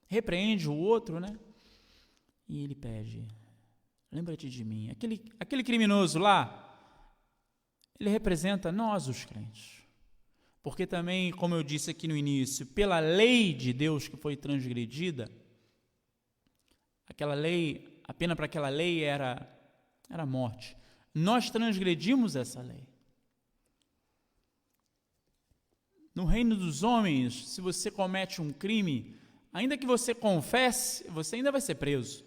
Repreende o outro, né? E ele pede, lembra-te de mim. Aquele criminoso lá, ele representa nós, os crentes. Porque também, como eu disse aqui no início, pela lei de Deus que foi transgredida, aquela lei, a pena para aquela lei era a morte. Nós transgredimos essa lei. No reino dos homens, se você comete um crime, ainda que você confesse, você ainda vai ser preso.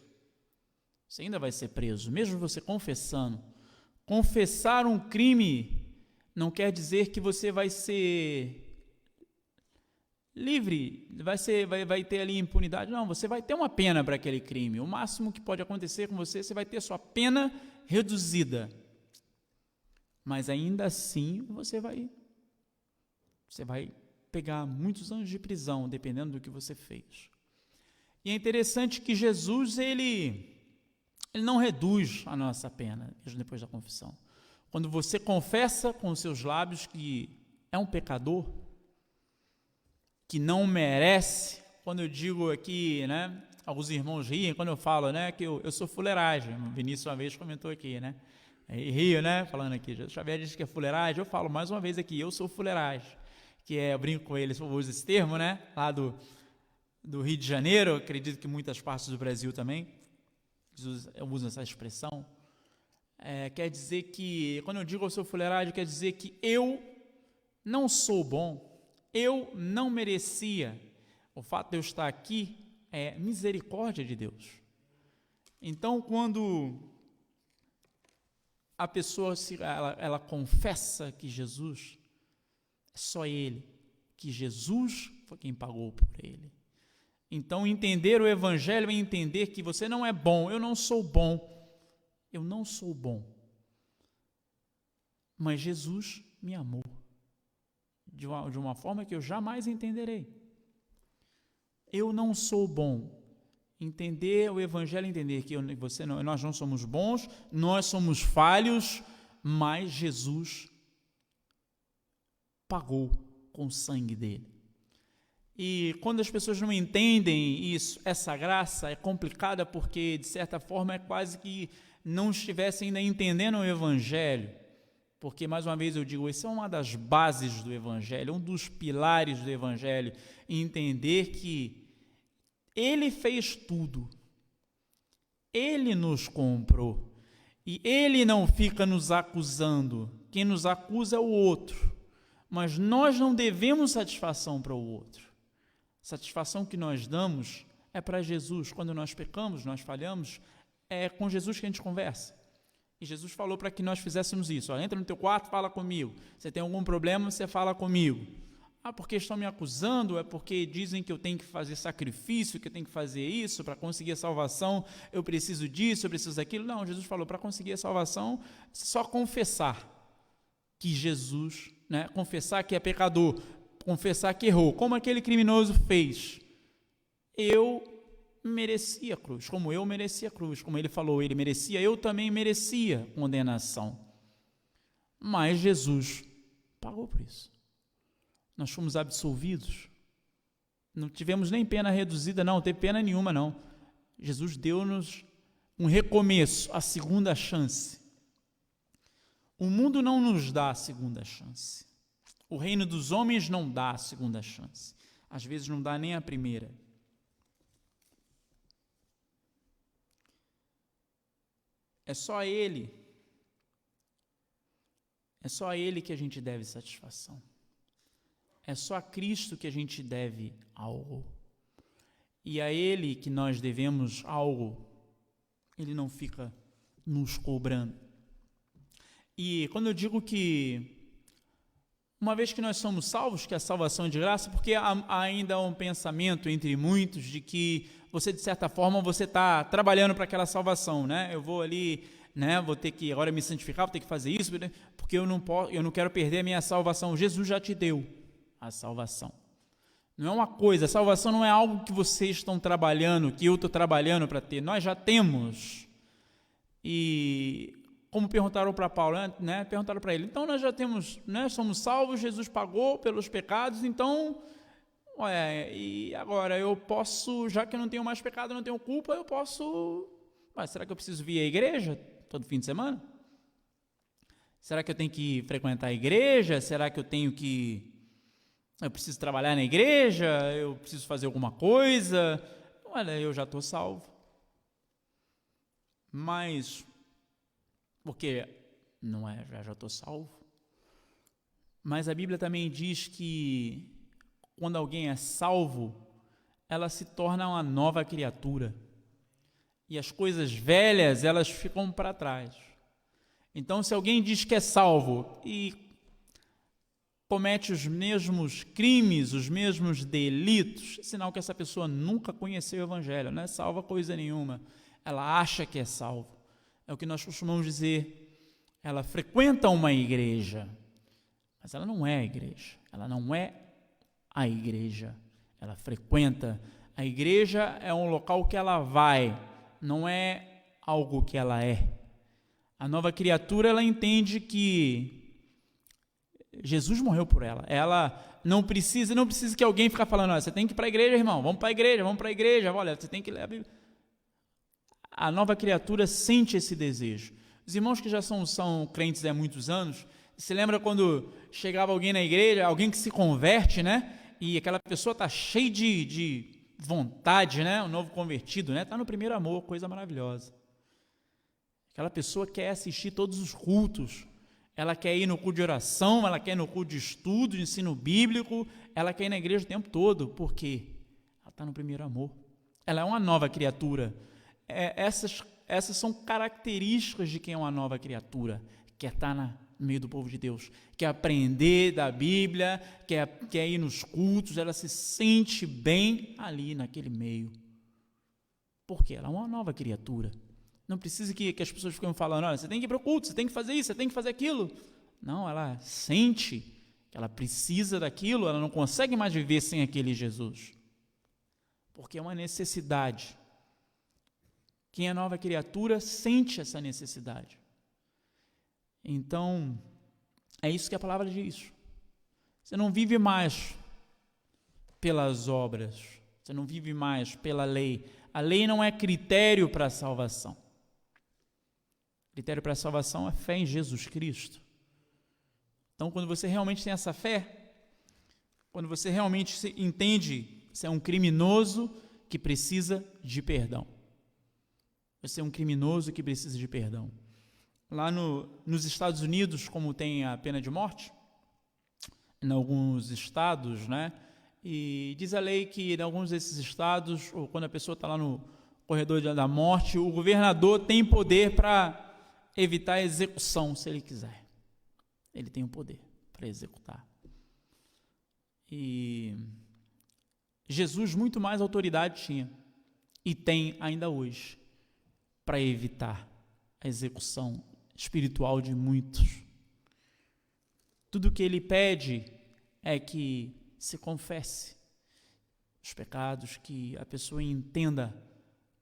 Você ainda vai ser preso, mesmo você confessando. Confessar um crime não quer dizer que você vai ser livre, vai ter ali impunidade. Não, você vai ter uma pena para aquele crime. O máximo que pode acontecer com você, você vai ter sua pena reduzida. Mas ainda assim, você vai pegar muitos anos de prisão, dependendo do que você fez. E é interessante que Jesus, ele não reduz a nossa pena, mesmo depois da confissão. Quando você confessa com os seus lábios que é um pecador, que não merece, quando eu digo aqui, né, alguns irmãos riem quando eu falo, né, que eu sou fuleiragem. O Vinícius uma vez comentou aqui, né, e rio, né, falando aqui, Jesus Xavier diz que é fuleiragem, eu falo mais uma vez aqui, eu sou fuleiragem, que eu brinco com ele, eu uso esse termo, né, lá do Rio de Janeiro, acredito que muitas partes do Brasil também, eu uso essa expressão, quer dizer que, quando eu digo eu sou fuleiragem, quer dizer que eu não sou bom, eu não merecia. O fato de eu estar aqui é misericórdia de Deus. Então, quando a pessoa ela confessa que Jesus é só Ele, que Jesus foi quem pagou por Ele. Então, entender o Evangelho é entender que você não é bom, eu não sou bom, eu não sou bom, mas Jesus me amou de uma forma que eu jamais entenderei. Eu não sou bom. Entender o Evangelho, entender que nós não somos bons, nós somos falhos, mas Jesus pagou com o sangue dele. E quando as pessoas não entendem isso, essa graça é complicada porque, de certa forma, é quase que não estivesse ainda entendendo o Evangelho. Porque, mais uma vez eu digo, essa é uma das bases do Evangelho, um dos pilares do Evangelho, entender que Ele fez tudo, Ele nos comprou, e Ele não fica nos acusando, quem nos acusa é o outro, mas nós não devemos satisfação para o outro, satisfação que nós damos é para Jesus. Quando nós pecamos, nós falhamos, é com Jesus que a gente conversa. E Jesus falou para que nós fizéssemos isso. Entra no teu quarto, fala comigo. Você tem algum problema, você fala comigo. Porque estão me acusando, é porque dizem que eu tenho que fazer sacrifício, que eu tenho que fazer isso para conseguir a salvação, eu preciso disso, eu preciso daquilo. Não, Jesus falou, para conseguir a salvação, só confessar que Jesus, né, confessar que é pecador, confessar que errou, como aquele criminoso fez. Eu merecia a cruz, como eu merecia a cruz, como ele falou, ele merecia, eu também merecia condenação, mas Jesus pagou por isso. Nós fomos absolvidos. Não tivemos nem pena reduzida, não teve pena nenhuma, não. Jesus deu-nos um recomeço, a segunda chance. O mundo não nos dá a segunda chance. O reino dos homens não dá a segunda chance. Às vezes não dá nem a primeira. É só a Ele que a gente deve satisfação. É só a Cristo que a gente deve algo. E a Ele que nós devemos algo, Ele não fica nos cobrando. E quando eu digo que, uma vez que nós somos salvos, que a salvação é de graça, porque há ainda um pensamento entre muitos de que você, de certa forma, você está trabalhando para aquela salvação, né? Eu vou ali, né? Vou ter que agora me santificar, vou ter que fazer isso, porque eu não quero perder a minha salvação. Jesus já te deu a salvação. Não é uma coisa, a salvação não é algo que vocês estão trabalhando, que eu estou trabalhando para ter. Nós já temos. E como perguntaram para Paulo, né? Perguntaram para ele, então nós já temos, né? Somos salvos, Jesus pagou pelos pecados, então, e agora eu posso, já que eu não tenho mais pecado, não tenho culpa, eu posso, será que eu preciso vir à igreja todo fim de semana? Será que eu tenho que frequentar a igreja? Será que eu preciso trabalhar na igreja? Eu preciso fazer alguma coisa? Olha, eu já estou salvo. Mas, porque não é, já estou salvo. Mas a Bíblia também diz que quando alguém é salvo, ela se torna uma nova criatura. E as coisas velhas, elas ficam para trás. Então, se alguém diz que é salvo e comete os mesmos crimes, os mesmos delitos, é sinal que essa pessoa nunca conheceu o Evangelho, não é salva coisa nenhuma. Ela acha que é salvo. É o que nós costumamos dizer. Ela frequenta uma igreja, mas ela não é a igreja. Ela não é a igreja. Ela frequenta. A igreja é um local que ela vai, não é algo que ela é. A nova criatura, ela entende que Jesus morreu por ela. Ela não precisa que alguém fique falando, você tem que ir para a igreja, irmão, vamos para a igreja, olha, você tem que ler a Bíblia. A nova criatura sente esse desejo. Os irmãos que já são crentes há muitos anos, se lembra quando chegava alguém na igreja, alguém que se converte, né? E aquela pessoa está cheia de vontade, né? Um novo convertido, né? Está no primeiro amor, coisa maravilhosa. Aquela pessoa quer assistir todos os cultos, ela quer ir no culto de oração, ela quer ir no culto de estudo, de ensino bíblico, ela quer ir na igreja o tempo todo, porque ela está no primeiro amor. Ela é uma nova criatura. Essas são características de quem é uma nova criatura, quer estar no meio do povo de Deus, quer aprender da Bíblia, quer ir nos cultos, ela se sente bem ali naquele meio, porque ela é uma nova criatura. Não precisa que as pessoas fiquem falando, olha, você tem que ir para o culto, você tem que fazer isso, você tem que fazer aquilo. Não, ela sente que ela precisa daquilo, ela não consegue mais viver sem aquele Jesus, porque é uma necessidade. Quem é nova criatura sente essa necessidade. Então, é isso que a palavra diz. Você não vive mais pelas obras, você não vive mais pela lei. A lei não é critério para a salvação. Critério para a salvação é fé em Jesus Cristo. Então, quando você realmente tem essa fé, quando você realmente entende que você é um criminoso que precisa de perdão. Você é um criminoso que precisa de perdão. Lá nos Estados Unidos, como tem a pena de morte, em alguns estados, né? E diz a lei que em alguns desses estados, ou quando a pessoa está lá no corredor da morte, o governador tem poder para evitar a execução, se ele quiser. Ele tem o poder para executar. E Jesus muito mais autoridade tinha, e tem ainda hoje, para evitar a execução espiritual de muitos. Tudo que ele pede é que se confesse os pecados, que a pessoa entenda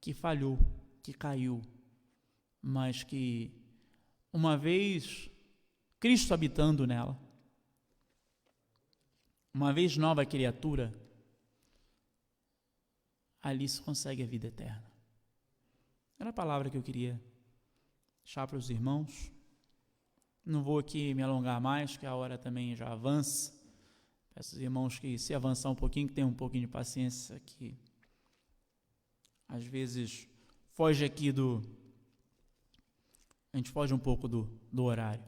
que falhou, que caiu, mas que uma vez Cristo habitando nela, uma vez nova criatura, ali se consegue a vida eterna. Era a palavra que eu queria deixar para os irmãos. Não vou aqui me alongar mais, que a hora também já avança. Peço aos irmãos que, se avançar um pouquinho, que tenham um pouquinho de paciência, que às vezes foge aqui a gente foge um pouco do horário.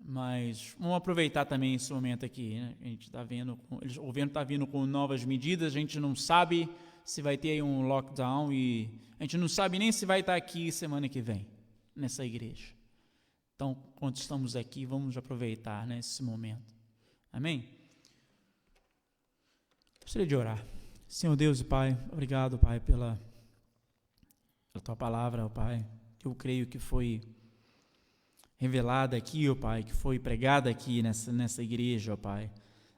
Mas vamos aproveitar também esse momento aqui, né? A gente está vendo, o governo está vindo com novas medidas, a gente não sabe se vai ter aí um lockdown e a gente não sabe nem se vai estar aqui semana que vem, nessa igreja. Então, quando estamos aqui, vamos aproveitar, né, esse momento. Amém? Gostaria de orar. Senhor Deus e Pai, obrigado, Pai, pela Tua palavra, ó Pai, que eu creio que foi revelada aqui, ó Pai, que foi pregada aqui nessa igreja, ó Pai.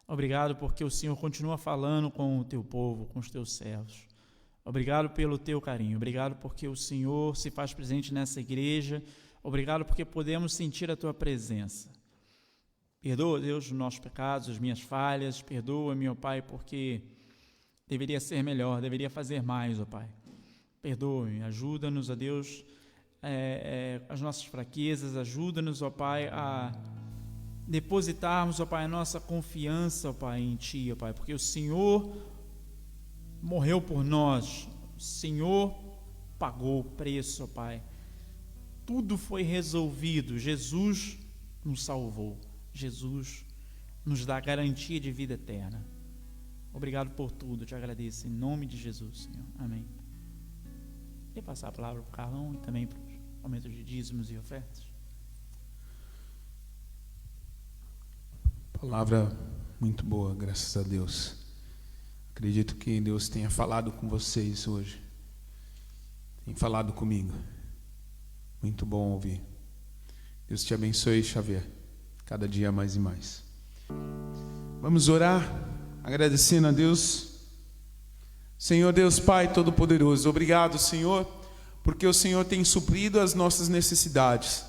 Obrigado porque o Senhor continua falando com o Teu povo, com os Teus servos. Obrigado pelo Teu carinho, obrigado porque o Senhor se faz presente nessa igreja, obrigado porque podemos sentir a Tua presença. Perdoa, Deus, os nossos pecados, as minhas falhas, perdoa-me, ó Pai, porque deveria ser melhor, deveria fazer mais, ó Pai. Perdoa-me, ajuda-nos, ó Deus, as nossas fraquezas, ajuda-nos, ó Pai, a depositarmos, ó Pai, a nossa confiança, ó Pai, em Ti, ó Pai, porque o Senhor morreu por nós, o Senhor pagou o preço, ó Pai, tudo foi resolvido, Jesus nos salvou, Jesus nos dá garantia de vida eterna. Obrigado por tudo, te agradeço, em nome de Jesus, Senhor, amém. Queria passar a palavra para o Carlão e também para os momentos de dízimos e ofertas. Palavra muito boa, graças a Deus. Acredito que Deus tenha falado com vocês hoje. Tem falado comigo. Muito bom ouvir. Deus te abençoe, Xavier. Cada dia mais e mais. Vamos orar, agradecendo a Deus. Senhor Deus Pai Todo-Poderoso, obrigado, Senhor, porque o Senhor tem suprido as nossas necessidades.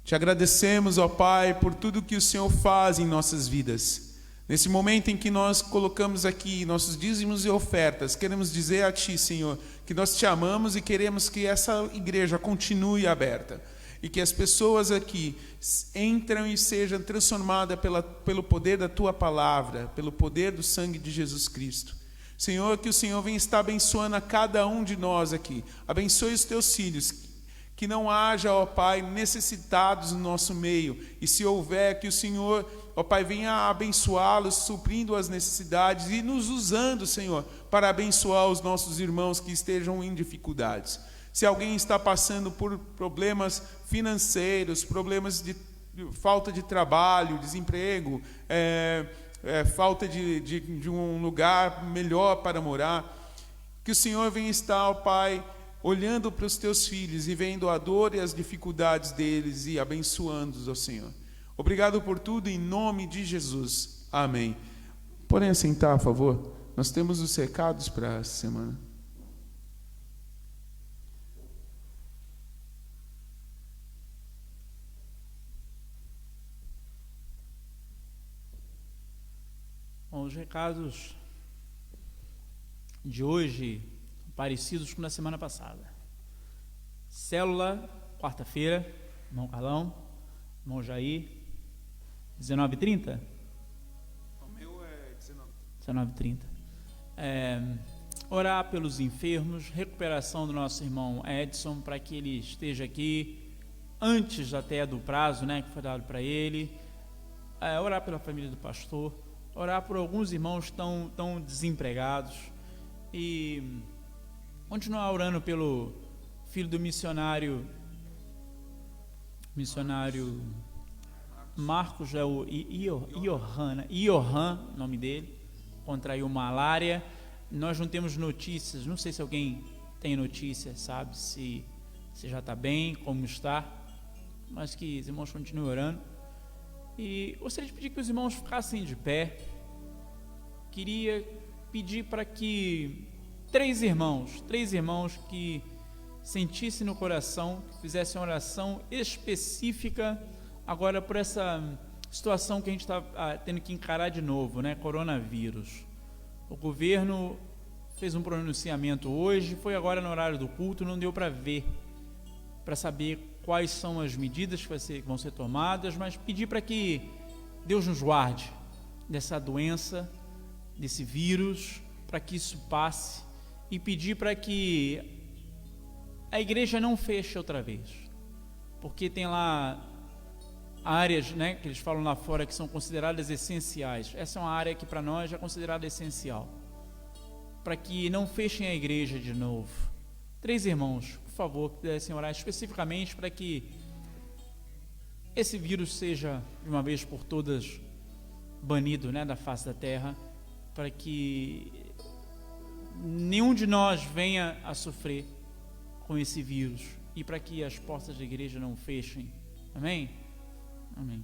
Te agradecemos, ó Pai, por tudo que o Senhor faz em nossas vidas. Nesse momento em que nós colocamos aqui nossos dízimos e ofertas, queremos dizer a Ti, Senhor, que nós Te amamos e queremos que essa igreja continue aberta. E que as pessoas aqui entram e sejam transformadas pelo poder da Tua palavra, pelo poder do sangue de Jesus Cristo. Senhor, que o Senhor venha estar abençoando a cada um de nós aqui. Abençoe os Teus filhos, que não haja, ó Pai, necessitados no nosso meio. E se houver, que o Senhor, ó Pai, venha abençoá-los, suprindo as necessidades e nos usando, Senhor, para abençoar os nossos irmãos que estejam em dificuldades. Se alguém está passando por problemas financeiros, problemas de falta de trabalho, desemprego, falta de um lugar melhor para morar, que o Senhor venha estar, ó Pai, olhando para os Teus filhos e vendo a dor e as dificuldades deles e abençoando-os, ó Senhor. Obrigado por tudo, em nome de Jesus. Amém. Podem assentar, por favor? Nós temos os recados para essa semana. Bom, os recados de hoje parecidos com da semana passada. Célula, quarta-feira, irmão Carlão, irmão Jair, 19h30? O meu é 19h30. Orar pelos enfermos, recuperação do nosso irmão Edson, para que ele esteja aqui antes até do prazo, né, que foi dado para ele. Orar pela família do pastor, orar por alguns irmãos que estão desempregados e continuar orando pelo filho do missionário Marcos, é o Iohan, nome dele, contraiu malária. Nós não temos notícias, não sei se alguém tem notícia, sabe, se já está bem, como está, mas que os irmãos continuem orando. E gostaria de pedir que os irmãos ficassem de pé. Queria pedir para que três irmãos que sentissem no coração, que fizessem uma oração específica agora por essa situação que a gente está tendo que encarar de novo, né? Coronavírus. O governo fez um pronunciamento hoje, foi agora no horário do culto, não deu para ver, para saber quais são as medidas que vão ser tomadas, mas pedir para que Deus nos guarde dessa doença, desse vírus, para que isso passe, e pedir para que a igreja não feche outra vez, porque tem lá áreas, né, que eles falam lá fora que são consideradas essenciais. Essa é uma área que para nós é considerada essencial, para que não fechem a igreja de novo. 3 irmãos, por favor, que pudessem orar especificamente para que esse vírus seja de uma vez por todas banido, né, da face da terra, para que nenhum de nós venha a sofrer com esse vírus, e para que as portas da igreja não fechem. Amém? Amém.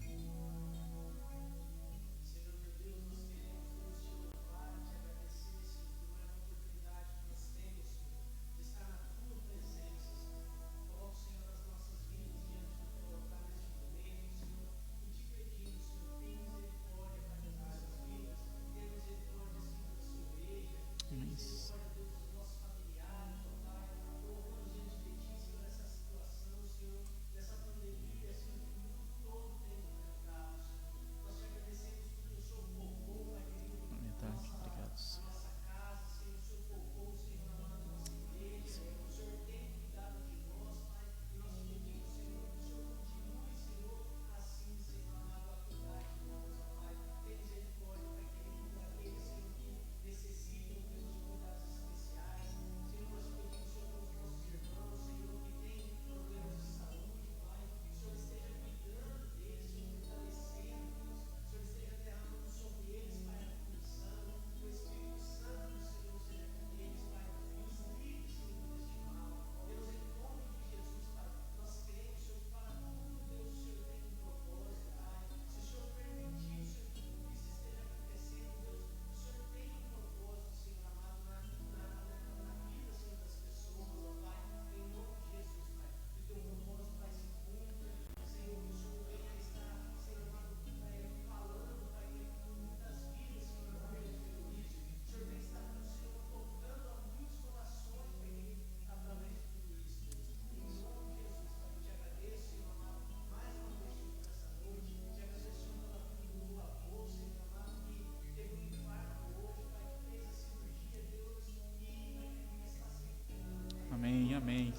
Amém, amém.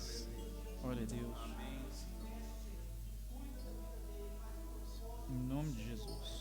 Glória a Deus. Em nome de Jesus.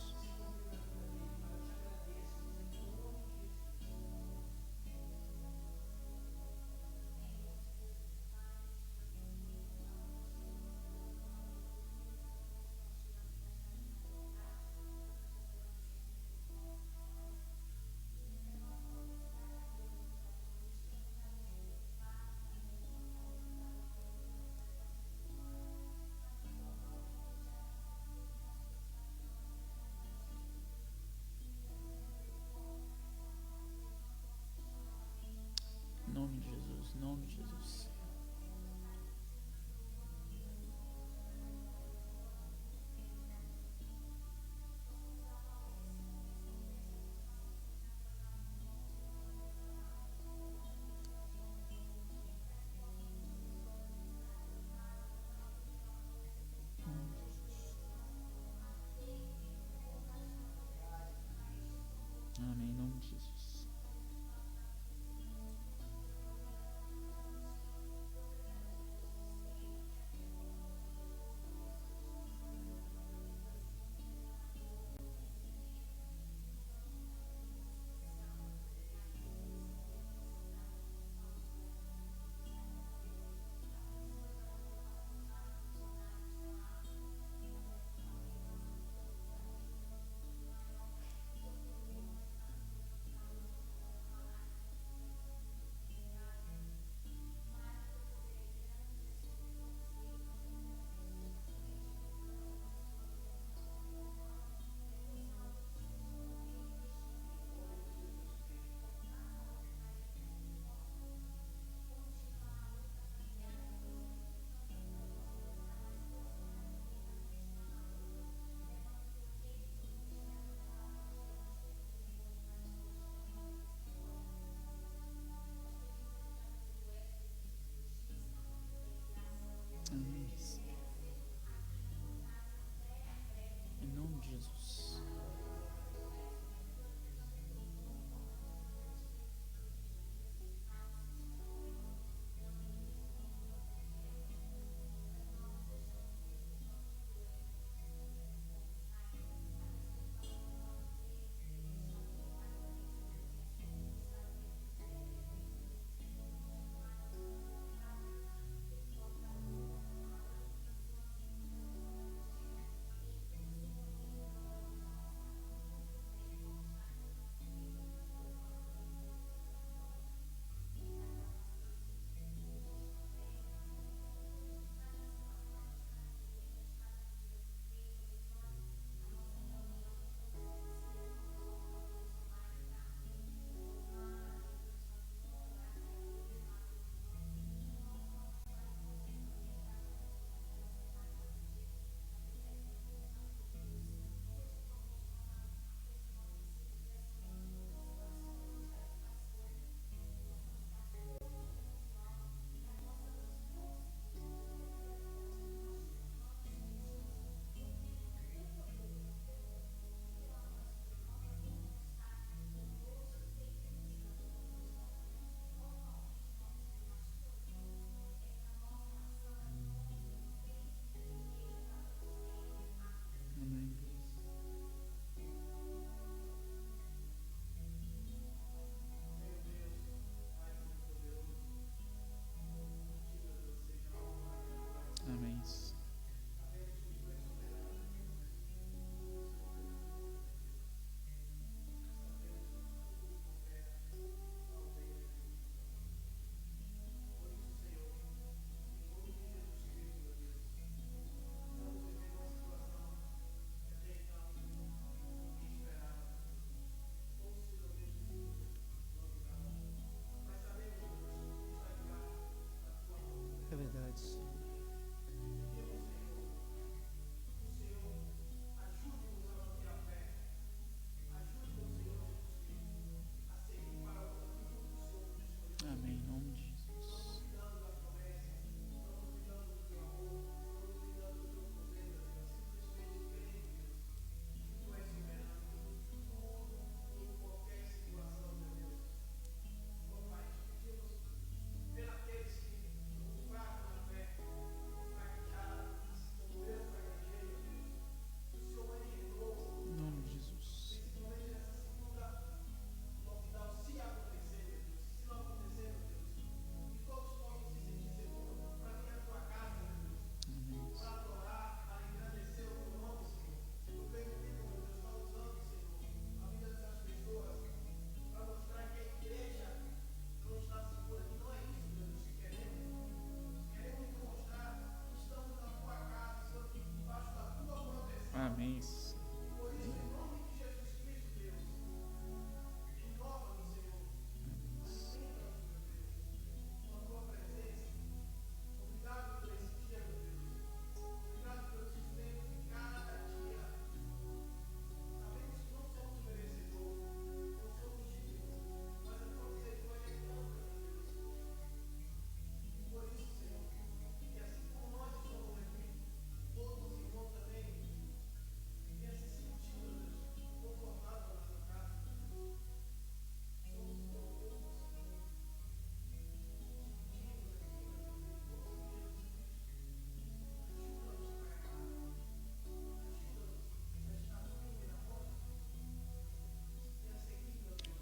Amém.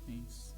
Isso.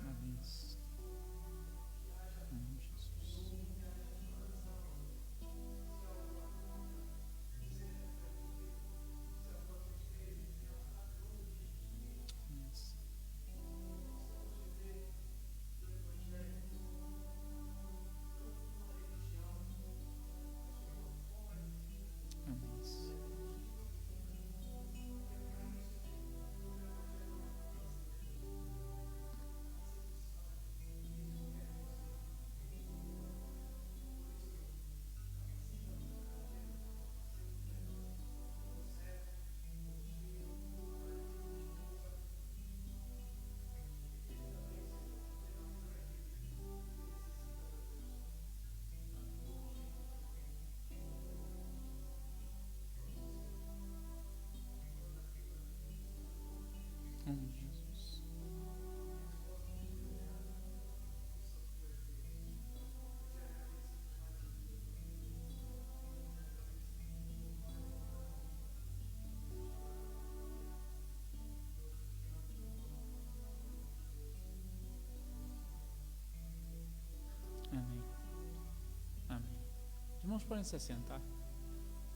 Amém. Amém, Jesus. Isso. Amém. Amém, Jesus. Amém. Amém. Os irmãos podem se assentar.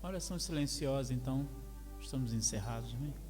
Uma oração silenciosa, então. Estamos encerrados, amém?